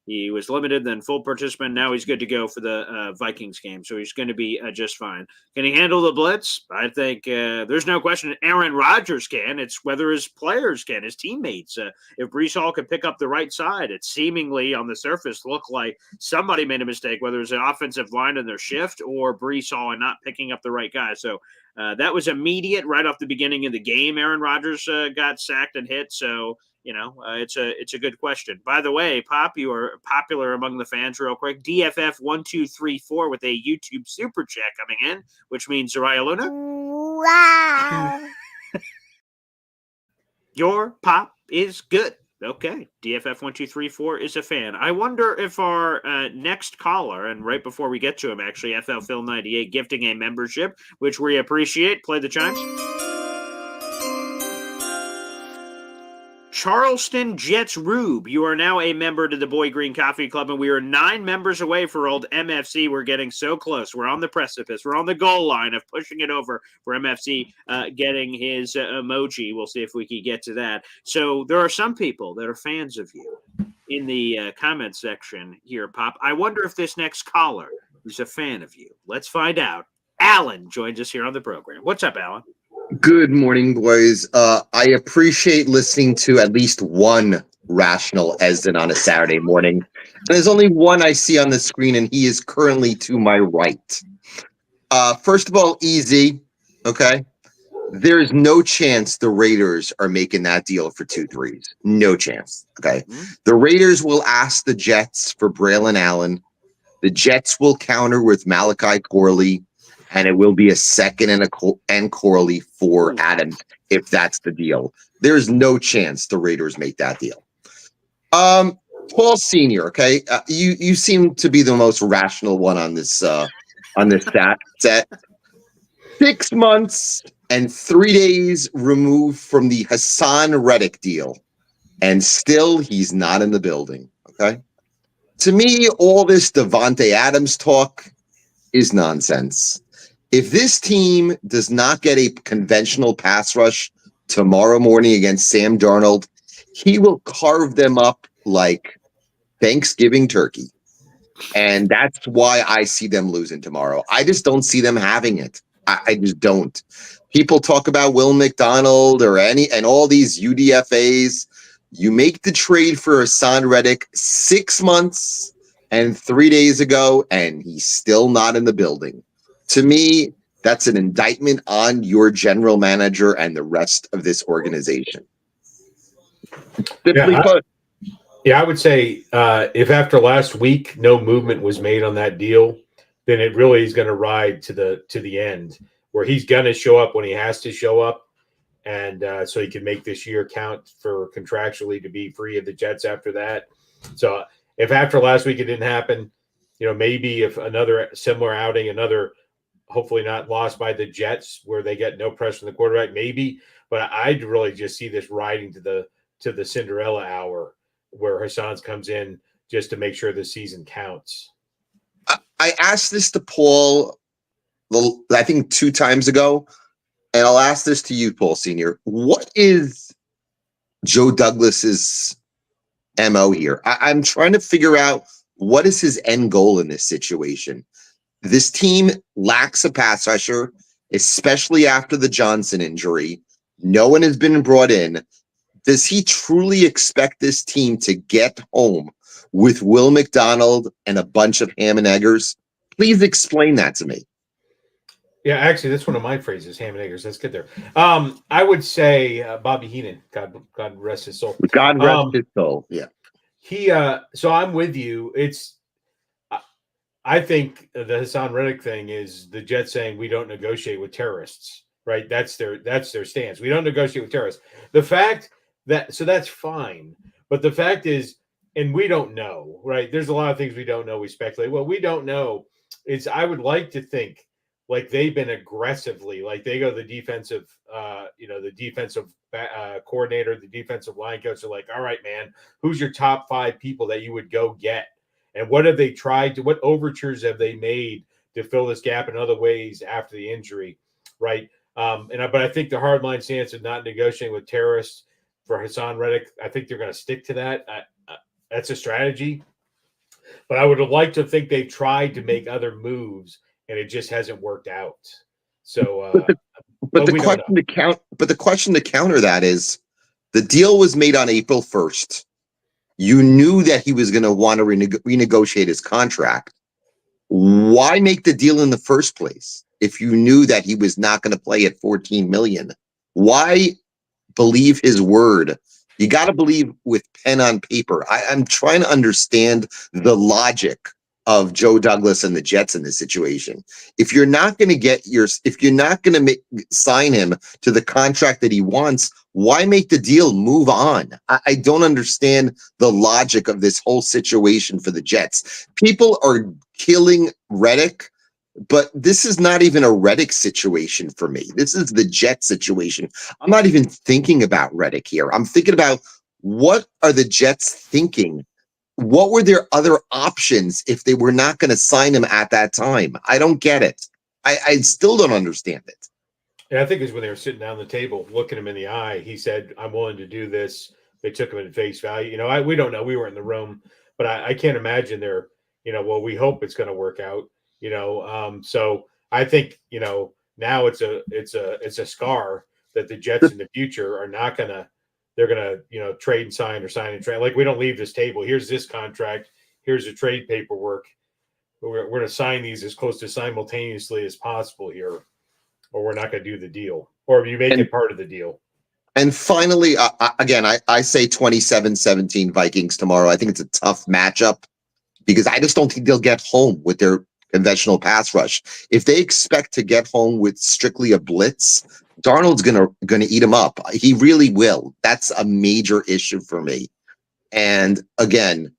He was limited, then full participant. Now he's good to go for the Vikings game, so he's going to be just fine. Can he handle the blitz? I think there's no question Aaron Rodgers can. It's whether his players can, his teammates. If Breece Hall could pick up the right side, it seemingly on the surface looked like somebody made a mistake, whether it's an offensive line in their shift or Breece Hall and not picking up the right guy. So that was immediate right off the beginning of the game. Aaron Rodgers got sacked and hit. So, it's a good question. By the way, Pop, you are popular among the fans real quick. DFF1234 with a YouTube super chat coming in, which means Zariah Luna. Wow. Your pop is good. Okay, DFF1234 is a fan. I wonder if our next caller, and right before we get to him, actually, FL Phil 98 gifting a membership, which we appreciate. Play the chimes. Charleston Jets Rube, you are now a member to the Boy Green Coffee Club, and we are 9 members away for old MFC. We're getting so close. We're on the precipice. We're on the goal line of pushing it over for MFC getting his emoji. We'll see if we can get to that. So there are some people that are fans of you in the comment section here, Pop. I wonder if this next caller is a fan of you. Let's find out. Alan joins us here on the program. What's up, Alan? Good morning, boys. I appreciate listening to at least one rational Esden on a Saturday morning. And there's only one I see on the screen, and he is currently to my right. First of all, easy, okay? There is no chance the Raiders are making that deal for 2 threes. No chance, okay? The Raiders will ask the Jets for Braylon Allen. The Jets will counter with Malachi Corley. And it will be a second and Corley for Adams if that's the deal. There's no chance the Raiders make that deal. Paul Senior, okay, you seem to be the most rational one on this set. 6 months and 3 days removed from the Hassan Reddick deal, and still he's not in the building. Okay, to me, all this Davante Adams talk is nonsense. If this team does not get a conventional pass rush tomorrow morning against Sam Darnold, he will carve them up like Thanksgiving turkey. And that's why I see them losing tomorrow. I just don't see them having it. I just don't. People talk about Will McDonald and all these UDFAs. You make the trade for Hassan Reddick 6 months and 3 days ago, and he's still not in the building. To me, that's an indictment on your general manager and the rest of this organization. I would say if after last week no movement was made on that deal, then it really is going to ride to the end, where he's going to show up when he has to show up, and so he can make this year count for contractually to be free of the Jets after that. So if after last week it didn't happen, maybe if another similar outing, hopefully not lost by the Jets where they get no pressure from the quarterback, maybe. But I'd really just see this riding to the Cinderella hour where Hassan's comes in just to make sure the season counts. I asked this to Paul, I think 2 times ago, and I'll ask this to you, Paul Senior. What is Joe Douglas's MO here? I'm trying to figure out what is his end goal in this situation. This team lacks a pass rusher, especially after the Johnson injury. No one has been brought in. Does he truly expect this team to get home with Will McDonald and a bunch of ham and eggers? Please explain that to me. Yeah, actually, that's one of my phrases, ham and eggers. Let's get there. I would say Bobby Heenan, God rest his soul. God rest his soul, yeah. So I'm with you. I think the Hassan Reddick thing is the Jets saying we don't negotiate with terrorists, right? That's their stance. We don't negotiate with terrorists. The fact so that's fine. But the fact is, and we don't know, right? There's a lot of things we don't know. We speculate. What we don't know is I would like to think like they've been aggressively, like they go the defensive, coordinator, the defensive line coach are like, all right, man, who's your top 5 people that you would go get? And what have they tried to? What overtures have they made to fill this gap in other ways after the injury, right? But I think the hardline stance of not negotiating with terrorists for Hassan Reddick. I think they're going to stick to that. That's a strategy. But I would have liked to think they've tried to make other moves, and it just hasn't worked out. So, but the question to counter that is, the deal was made on April 1st. You knew that he was going to want to renegotiate his contract. Why make the deal in the first place if you knew that he was not going to play at $14 million? Why believe his word? You got to believe with pen on paper. I'm trying to understand the logic of Joe Douglas and the Jets in this situation. If you're not going to sign him to the contract that he wants, why make the deal? Move on. I don't understand the logic of this whole situation for the Jets. People are killing Reddick, but this is not even a Reddick situation for me. This is the Jets situation. I'm not even thinking about Reddick here. I'm thinking about, what are the Jets thinking? What were their other options if they were not going to sign him at that time? I don't get it. I still don't understand it. Yeah, I think it's when they were sitting down the table, looking him in the eye. He said, "I'm willing to do this." They took him at face value. We don't know. We weren't in the room, but I can't imagine they're, well, we hope it's going to work out. So I think, now it's a scar that the Jets in the future are not going to. They're going to, trade and sign or sign and trade. Like, we don't leave this table. Here's this contract. Here's the trade paperwork. We're going to sign these as close to simultaneously as possible here, or we're not going to do the deal, or you make it part of the deal. And finally, again, I say 27-17 Vikings tomorrow. I think it's a tough matchup because I just don't think they'll get home with their conventional pass rush. If they expect to get home with strictly a blitz, Darnold's gonna eat him up. He really will. That's a major issue for me. And again,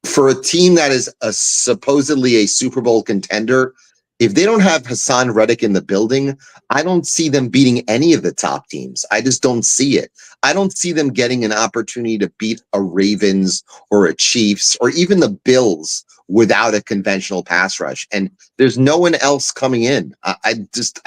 for a team that is supposedly a Super Bowl contender, if they don't have Hassan Reddick in the building, I don't see them beating any of the top teams. I just don't see it. I don't see them getting an opportunity to beat a Ravens or a Chiefs or even the Bills without a conventional pass rush. And there's no one else coming in. I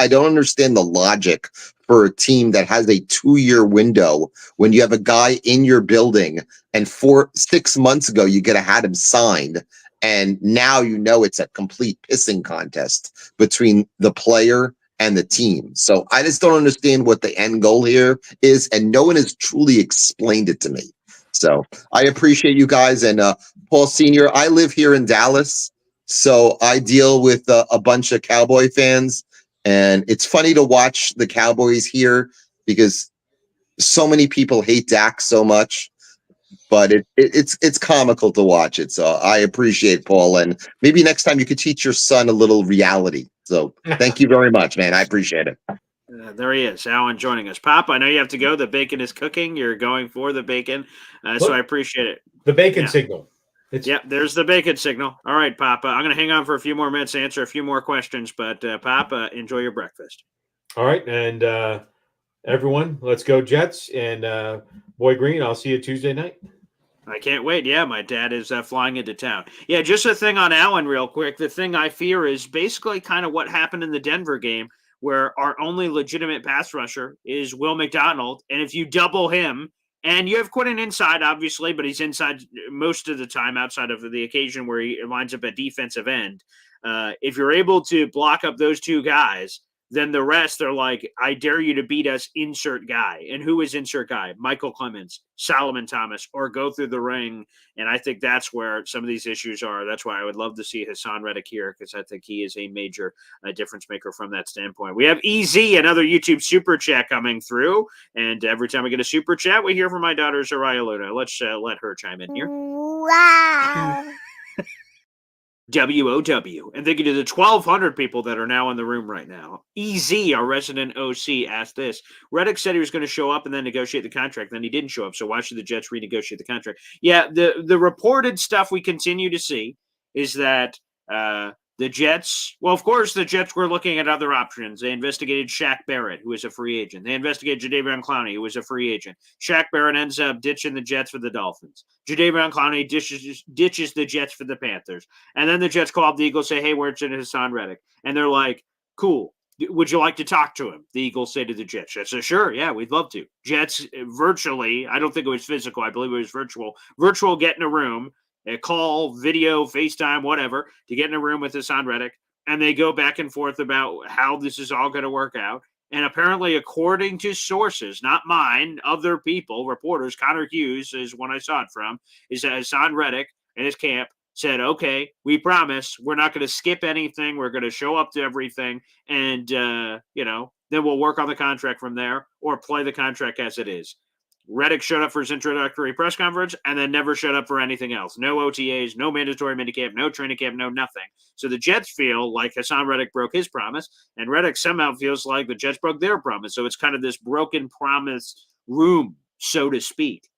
don't understand the logic for a team that has a 2-year window when you have a guy in your building and 6 months ago you could have had him signed. And now it's a complete pissing contest between the player and the team. So I just don't understand what the end goal here is, and no one has truly explained it to me. So I appreciate you guys. And Paul Sr., I live here in Dallas, so I deal with a bunch of Cowboy fans. And it's funny to watch the Cowboys here because so many people hate Dak so much. But it's comical to watch it. So I appreciate Paul. And maybe next time you could teach your son a little reality. So thank you very much, man. I appreciate it. There he is, Alan joining us. Pop, I know you have to go. The bacon is cooking. You're going for the bacon. So I appreciate it. The bacon signal. There's the bacon signal. All right, Papa. I'm going to hang on for a few more minutes to answer a few more questions. But, Papa, enjoy your breakfast. All right. And everyone, let's go Jets. And Boy Green, I'll see you Tuesday night. I can't wait. Yeah, my dad is flying into town. Yeah, just a thing on Allen real quick. The thing I fear is basically kind of what happened in the Denver game where our only legitimate pass rusher is Will McDonald. And if you double him, and you have Quentin inside, obviously, but he's inside most of the time outside of the occasion where he lines up at defensive end. If you're able to block up those two guys, then the rest are like, I dare you to beat us, insert guy. And who is insert guy? Michael Clemens, Solomon Thomas, or go through the ring. And I think that's where some of these issues are. That's why I would love to see Hassan Reddick here, because I think he is a major difference maker from that standpoint. We have EZ, another YouTube super chat coming through. And every time we get a super chat, we hear from my daughter, Zariah Luna. Let's let her chime in here. Wow. WOW. And thank you to the 1,200 people that are now in the room right now. EZ, our resident OC, asked this. Reddick said he was going to show up and then negotiate the contract. Then he didn't show up. So why should the Jets renegotiate the contract? Yeah, the reported stuff we continue to see is that the Jets, well, of course, the Jets were looking at other options. They investigated Shaq Barrett, who is a free agent. They investigated Jadeveon Clowney, who was a free agent. Shaq Barrett ends up ditching the Jets for the Dolphins. Jadeveon Clowney ditches the Jets for the Panthers. And then the Jets call up the Eagles, say, hey, we're interested in Hassan Reddick. And they're like, cool. Would you like to talk to him? The Eagles say to the Jets. Jets said, sure, yeah, we'd love to. Jets virtually, I don't think it was physical, I believe it was virtual get in a room, a call, video, FaceTime, whatever, to get in a room with Hassan Reddick, and they go back and forth about how this is all going to work out. And apparently, according to sources, not mine, other people, reporters, Connor Hughes is one I saw it from, is that Hassan Reddick and his camp said, okay, we promise we're not going to skip anything. We're going to show up to everything. And, then we'll work on the contract from there or play the contract as it is. Reddick showed up for his introductory press conference and then never showed up for anything else. No OTAs, no mandatory minicamp, no training camp, no nothing. So the Jets feel like Hassan Reddick broke his promise, and Reddick somehow feels like the Jets broke their promise. So it's kind of this broken promise room, so to speak.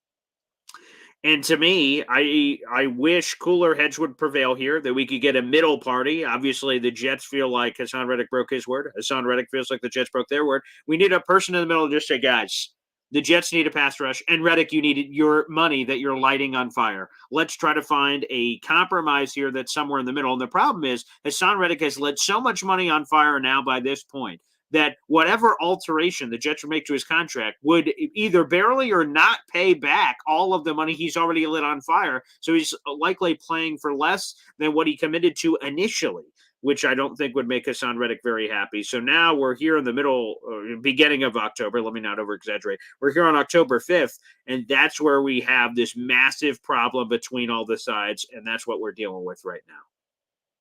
And to me, I wish cooler heads would prevail here, that we could get a middle party. Obviously, the Jets feel like Hassan Reddick broke his word. Hassan Reddick feels like the Jets broke their word. We need a person in the middle to just say, guys, the Jets need a pass rush, and Reddick, you need your money that you're lighting on fire. Let's try to find a compromise here that's somewhere in the middle. And the problem is Hassan Reddick has lit so much money on fire now by this point that whatever alteration the Jets would make to his contract would either barely or not pay back all of the money he's already lit on fire. So he's likely playing for less than what he committed to initially, which I don't think would make Hassan Reddick very happy. So now we're here in the middle, beginning of October. Let me not over-exaggerate. We're here on October 5th, and that's where we have this massive problem between all the sides, and that's what we're dealing with right now.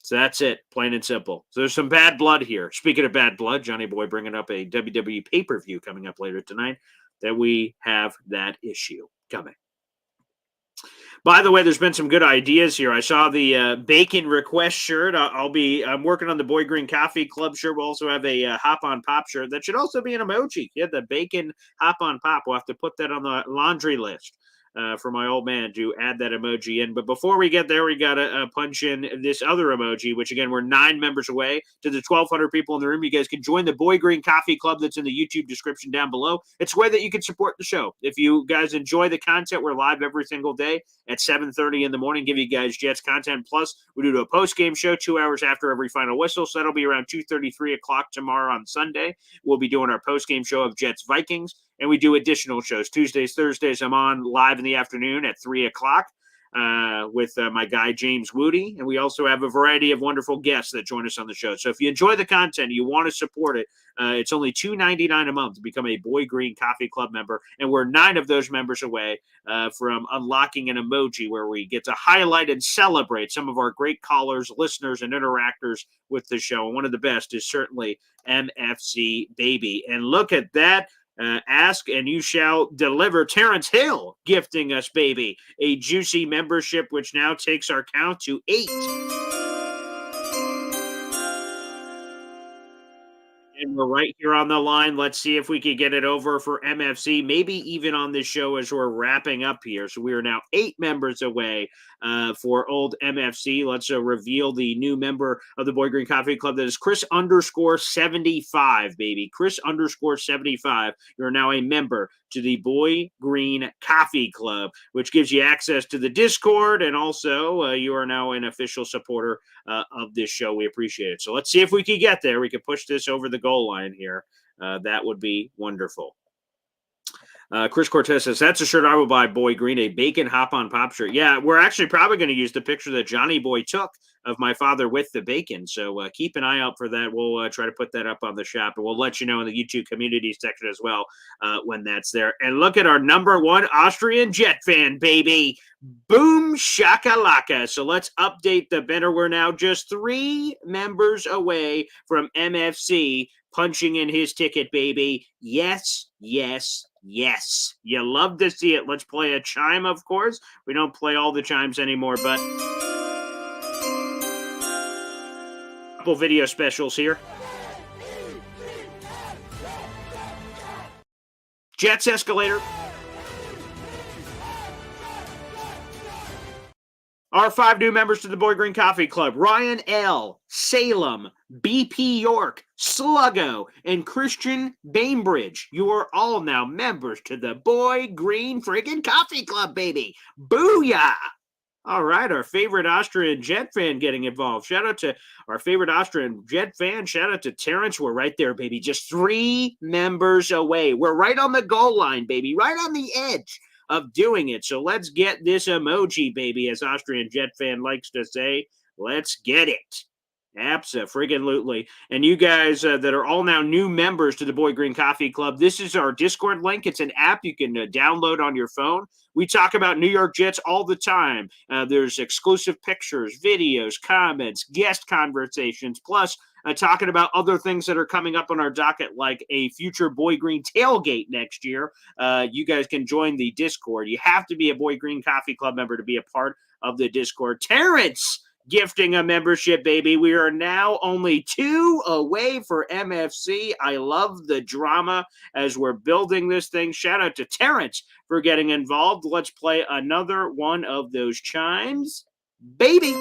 So that's it, plain and simple. So there's some bad blood here. Speaking of bad blood, Johnny Boy bringing up a WWE pay-per-view coming up later tonight, that we have that issue coming. By the way, there's been some good ideas here. I saw the bacon request shirt. I'm working on the Boy Green Coffee Club shirt. We'll also have a Hop on Pop shirt. That should also be an emoji. Yeah, the bacon Hop on Pop. We'll have to put that on the laundry list for my old man to add that emoji in. But before we get there, we got to punch in this other emoji, which, again, we're 9 members away to the 1,200 people in the room. You guys can join the Boy Green Coffee Club that's in the YouTube description down below. It's a way that you can support the show. If you guys enjoy the content, we're live every single day at 7:30 in the morning, give you guys Jets content. Plus, we do a post-game show 2 hours after every final whistle, so that'll be around 2:30, 3 o'clock tomorrow on Sunday. We'll be doing our post-game show of Jets-Vikings, and we do additional shows. Tuesdays, Thursdays, I'm on live in the afternoon at 3 o'clock with my guy James Woody, and we also have a variety of wonderful guests that join us on the show. So if you enjoy the content, you want to support it, it's only $2.99 a month to become a Boy Green Coffee Club member, and we're 9 of those members away from unlocking an emoji where we get to highlight and celebrate some of our great callers, listeners, and interactors with the show. And one of the best is certainly MFC Baby. And look at that. Ask and you shall deliver. Terrence Hill gifting us, baby, a juicy membership, which now takes our count to 8. And we're right here on the line. Let's see if we can get it over for MFC, maybe even on this show as we're wrapping up here. So we are now 8 members away for old MFC. Let's reveal the new member of the Boy Green Coffee Club. That is Chris_75, baby. Chris_75. You're now a member to the Boy Green Coffee Club, which gives you access to the Discord, and also you are now an official supporter of this show. We appreciate it. So let's see if we can get there. We can push this over the goal line here. That would be wonderful. Chris Cortez says, that's a shirt I will buy, Boy Green, a bacon hop on pop shirt. Yeah, we're actually probably going to use the picture that Johnny Boy took of my father with the bacon. So keep an eye out for that. We'll try to put that up on the shop, and we'll let you know in the YouTube community section as well when that's there. And look at our number 1 Austrian Jet fan, baby. Boom shakalaka. So let's update the banner. We're now just 3 members away from MFC punching in his ticket, baby. Yes, yes, yes. You love to see it. Let's play a chime, of course. We don't play all the chimes anymore, but a couple video specials here. Jets Escalator. Our 5 new members to the Boy Green Coffee Club: Ryan L., Salem, BP York, Sluggo, and Christian Bainbridge. You are all now members to the Boy Green friggin' Coffee Club, baby. Booyah! All right, our favorite Austrian Jet fan getting involved. Shout out to our favorite Austrian Jet fan. Shout out to Terrence. We're right there, baby. Just 3 members away. We're right on the goal line, baby. Right on the edge of doing it. So let's get this emoji, baby, as Austrian Jet fan likes to say. Let's get it. Abso-friggin-lutely. And you guys that are all now new members to the Boy Green Coffee Club, this is our Discord link. It's an app you can download on your phone. We talk about New York Jets all the time. There's exclusive pictures, videos, comments, guest conversations, plus talking about other things that are coming up on our docket, like a future Boy Green tailgate next year. You guys can join the Discord. You have to be a Boy Green Coffee Club member to be a part of the Discord. Terrence gifting a membership, baby. We are now only 2 away for MFC. I love the drama as we're building this thing. Shout out to Terrence for getting involved. Let's play another one of those chimes, baby.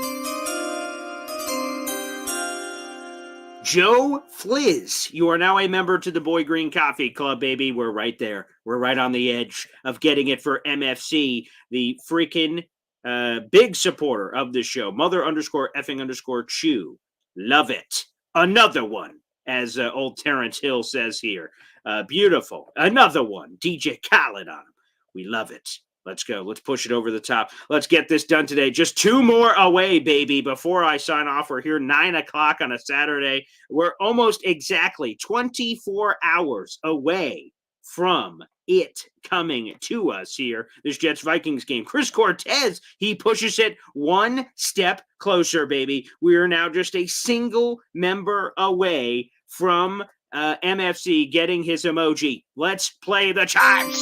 Joe Fliz, you are now a member to the Boy Green Coffee Club, baby. We're right there. We're right on the edge of getting it for MFC. The freaking big supporter of the show, mother_effing_chew. Love it. Another one, as old Terrence Hill says here. Beautiful. Another one. DJ Khaled on him. We love it. Let's go. Let's push it over the top. Let's get this done today. Just 2 more away, baby, before I sign off. We're here 9 o'clock on a Saturday. We're almost exactly 24 hours away from it coming to us here, this Jets-Vikings game. Chris Cortez, he pushes it 1 step closer, baby. We are now just a single member away from MFC getting his emoji. Let's play the chimes.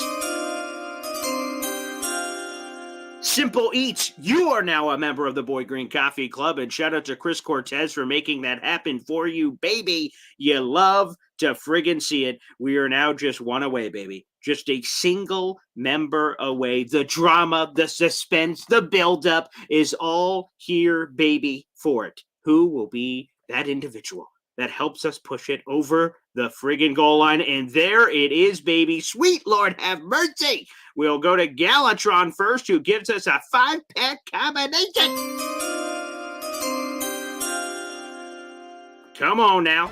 Simple Eats, you are now a member of the Boy Green Coffee Club, and shout out to Chris Cortez for making that happen for you, baby. You love to friggin' see it. We are now just 1 away, baby. Just a single member away. The drama, the suspense, the buildup is all here, baby, for it. Who will be that individual that helps us push it over the friggin' goal line? And there it is, baby. Sweet Lord have mercy. We'll go to Galatron first, who gives us a 5-pack combination. Come on now.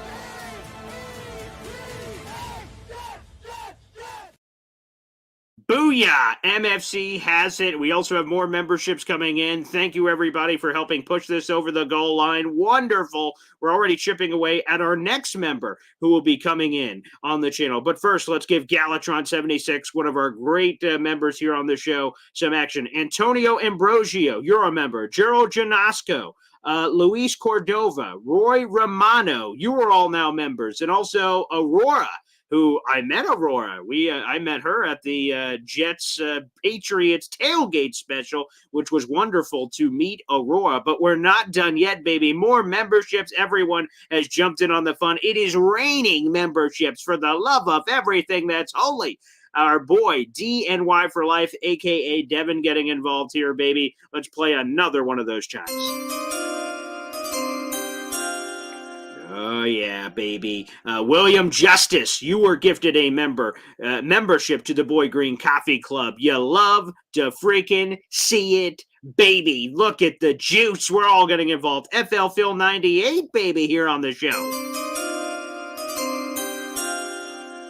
Booyah! MFC has it. We also have more memberships coming in. Thank you, everybody, for helping push this over the goal line. Wonderful. We're already chipping away at our next member who will be coming in on the channel. But first, let's give Galatron76, one of our great members here on the show, some action. Antonio Ambrosio, you're a member. Gerald Janasco, Luis Cordova, Roy Romano, you are all now members. And also Aurora, who I met Aurora. I met her at the Jets Patriots tailgate special, which was wonderful to meet Aurora. But we're not done yet, baby. More memberships. Everyone has jumped in on the fun. It is raining memberships for the love of everything that's holy. Our boy, DNY for Life, a.k.a. Devin, getting involved here, baby. Let's play another one of those chimes. Oh, yeah, baby. William Justice, you were gifted a membership to the Boy Green Coffee Club. You love to freaking see it, baby. Look at the juice. We're all getting involved. FL Phil 98, baby, here on the show.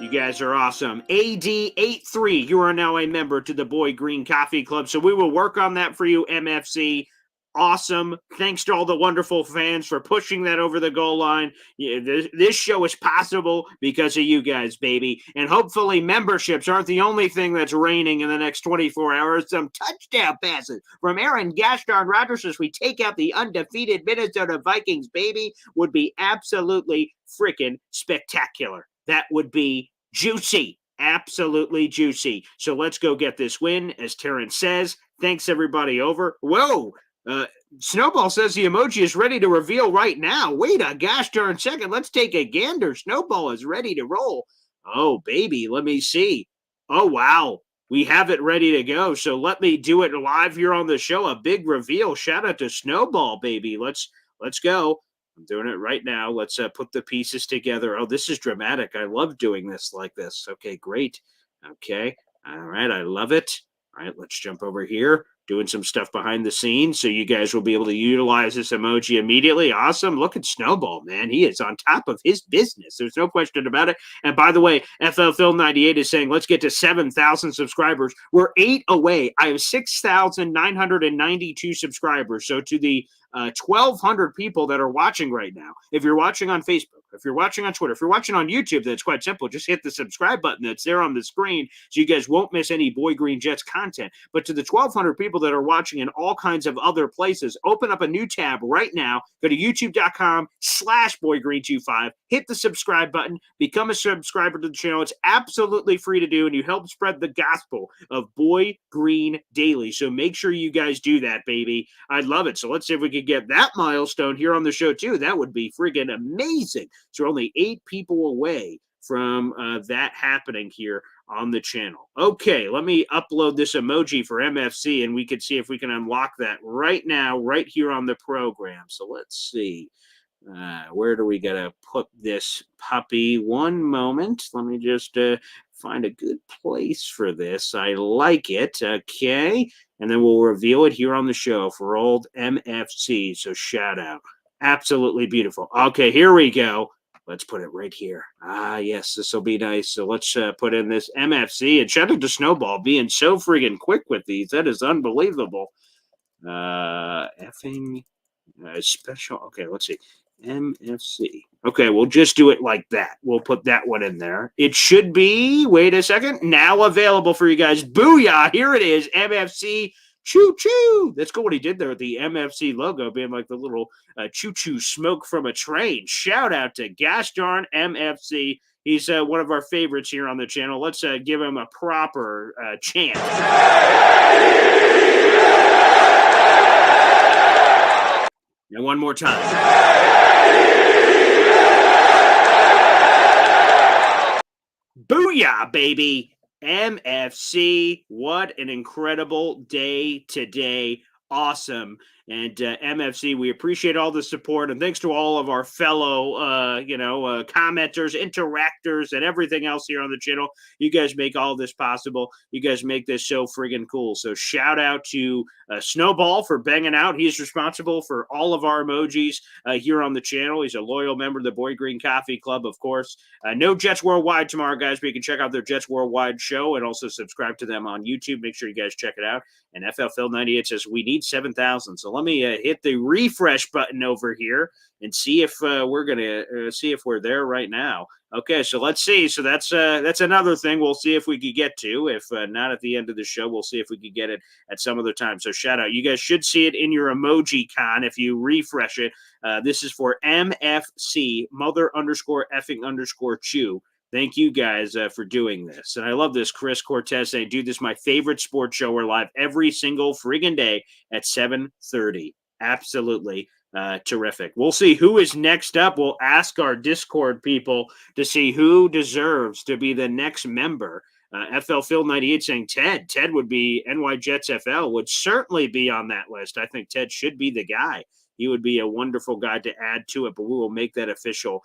You guys are awesome. AD83, you are now a member to the Boy Green Coffee Club, so we will work on that for you, MFC. Awesome. Thanks to all the wonderful fans for pushing that over the goal line. Yeah, this show is possible because of you guys, baby. And hopefully memberships aren't the only thing that's raining in the next 24 hours. Some touchdown passes from Aaron Gashdarn Rodgers as we take out the undefeated Minnesota Vikings, baby, would be absolutely freaking spectacular. That would be juicy. Absolutely juicy. So let's go get this win, as Terrence says. Thanks, everybody. Over. Whoa. Snowball says the emoji is ready to reveal right now. Wait a gosh darn second. Let's take a gander. Snowball is ready to roll. Oh, baby. Let me see. Oh, wow. We have it ready to go. So let me do it live here on the show. A big reveal. Shout out to Snowball, baby. Let's go. I'm doing it right now. Let's put the pieces together. Oh, this is dramatic. I love doing this like this. Okay, great. Okay. All right. I love it. All right. Let's jump over here. doing some stuff behind the scenes, so you guys will be able to utilize this emoji immediately. Awesome. Look at Snowball, man. He is on top of his business. There's no question about it. And by the way, FL Phil 98 is saying, let's get to 7,000 subscribers. We're 8 away. I have 6,992 subscribers. So to the 1,200 people that are watching right now, if you're watching on Facebook, if you're watching on Twitter, if you're watching on YouTube, then it's quite simple. Just hit the subscribe button that's there on the screen so you guys won't miss any Boy Green Jets content. But to the 1,200 people that are watching in all kinds of other places, open up a new tab right now. Go to youtube.com/boygreen25. Hit the subscribe button. Become a subscriber to the channel. It's absolutely free to do, and you help spread the gospel of Boy Green Daily. So make sure you guys do that, baby. I'd love it. So let's see if we can get that milestone here on the show, too. That would be friggin' amazing. So we're only 8 people away from that happening here on the channel. Okay, let me upload this emoji for MFC, and we can see if we can unlock that right now, right here on the program. So let's see. Where do we got to put this puppy? One moment. Let me just find a good place for this. I like it. Okay. And then we'll reveal it here on the show for old MFC. So shout out. Absolutely beautiful. Okay, here we go. Let's put it right here. Yes, this will be nice. So let's put in this MFC. And shout out to Snowball being so friggin' quick with these. That is unbelievable. Effing special. Okay, let's see. MFC. Okay, we'll just do it like that. We'll put that one in there. It should be, wait a second, now available for you guys. Booyah! Here it is, MFC. Choo-choo! That's cool what he did there with the MFC logo being like the little choo-choo smoke from a train. Shout out to gosh darn MFC. He's one of our favorites here on the channel. Let's give him a proper chant. And one more time. Booyah, baby. MFC, what an incredible day today. Awesome. And MFC, we appreciate all the support, and thanks to all of our fellow, commenters, interactors, and everything else here on the channel. You guys make all this possible. You guys make this so friggin' cool. So shout out to Snowball for banging out. He's responsible for all of our emojis here on the channel. He's a loyal member of the Boy Green Coffee Club, of course. No Jets Worldwide tomorrow, guys, but you can check out their Jets Worldwide show and also subscribe to them on YouTube. Make sure you guys check it out. And FL Phil 98 says we need 7,000. So let me hit the refresh button over here and see if we're gonna see if we're there right now. Okay, so let's see. So that's another thing we'll see if we could get to. If not at the end of the show, we'll see if we could get it at some other time. So shout out. You guys should see it in your emoji con if you refresh it. This is for MFC, mother_effing_chew. Thank you guys for doing this. And I love this. Chris Cortez saying, dude, this is my favorite sports show. We're live every single friggin' day at 7:30. Absolutely terrific. We'll see who is next up. We'll ask our Discord people to see who deserves to be the next member. FL Phil 98 saying Ted. Ted would be NY Jets FL, would certainly be on that list. I think Ted should be the guy. He would be a wonderful guy to add to it, but we will make that official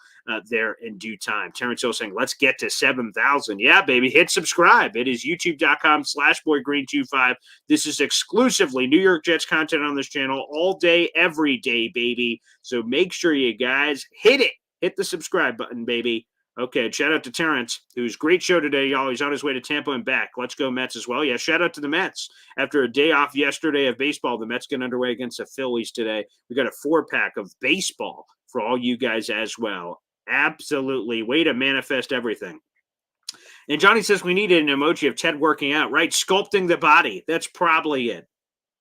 there in due time. Terrence Hill saying, let's get to 7,000. Yeah, baby, hit subscribe. It is youtube.com/boygreen25. This is exclusively New York Jets content on this channel all day, every day, baby. So make sure you guys hit it. Hit the subscribe button, baby. Okay, shout out to Terrence, who's great show today, y'all. He's on his way to Tampa and back. Let's go Mets as well. Yeah, shout out to the Mets. After a day off yesterday of baseball, the Mets get underway against the Phillies today. We got a 4-pack of baseball for all you guys as well. Absolutely. Way to manifest everything. And Johnny says we needed an emoji of Ted working out, right? Sculpting the body. That's probably it.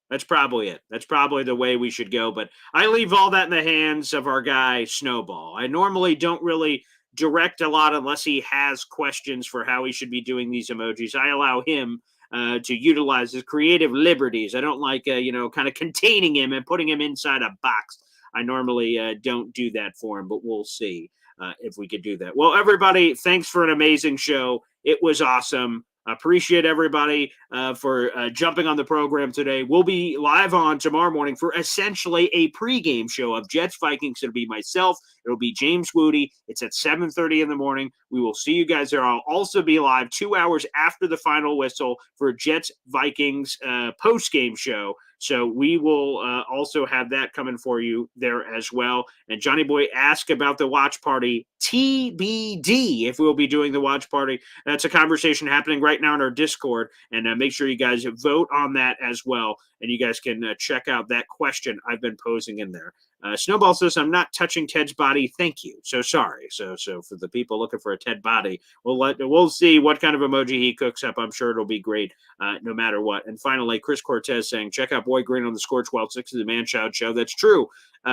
That's probably it. That's probably the way we should go. But I leave all that in the hands of our guy, Snowball. I normally don't really direct a lot unless he has questions for how he should be doing these emojis. I allow him to utilize his creative liberties. I don't like, kind of containing him and putting him inside a box. I normally don't do that for him, but we'll see if we could do that. Well, everybody, thanks for an amazing show. It was awesome. Appreciate everybody for jumping on the program today. We'll be live on tomorrow morning for essentially a pregame show of Jets Vikings. It'll be myself. It'll be James Woody. It's at 7:30 in the morning. We will see you guys there. I'll also be live 2 hours after the final whistle for Jets Vikings post-game show. So we will also have that coming for you there as well. And Johnny Boy asked about the watch party. TBD if we'll be doing the watch party. That's a conversation happening right now in our Discord. And make sure you guys vote on that as well. And you guys can check out that question I've been posing in there. Snowball says, I'm not touching Ted's body. Thank you. So sorry. So for the people looking for a Ted body, we'll see what kind of emoji he cooks up. I'm sure it'll be great no matter what. And finally, Chris Cortez saying, check out Boy Green on the Score 1260, the Man Shout Show. That's true.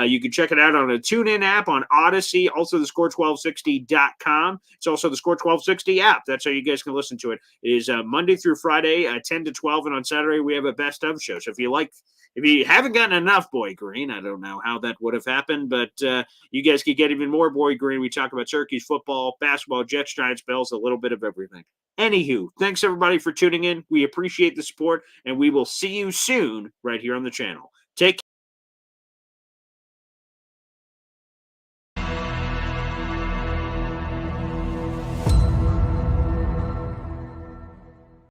You can check it out on a TuneIn app, on Odyssey, also the score1260.com. It's also the Score 1260 app. That's how you guys can listen to it. It is Monday through Friday, 10 to 12, and on Saturday we have a best of show. So if you haven't gotten enough Boy Green, I don't know how that would have happened, but you guys could get even more Boy Green. We talk about Syracuse football, basketball, Jets, Giants, Bills, a little bit of everything. Anywho, thanks everybody for tuning in. We appreciate the support, and we will see you soon right here on the channel. Take care.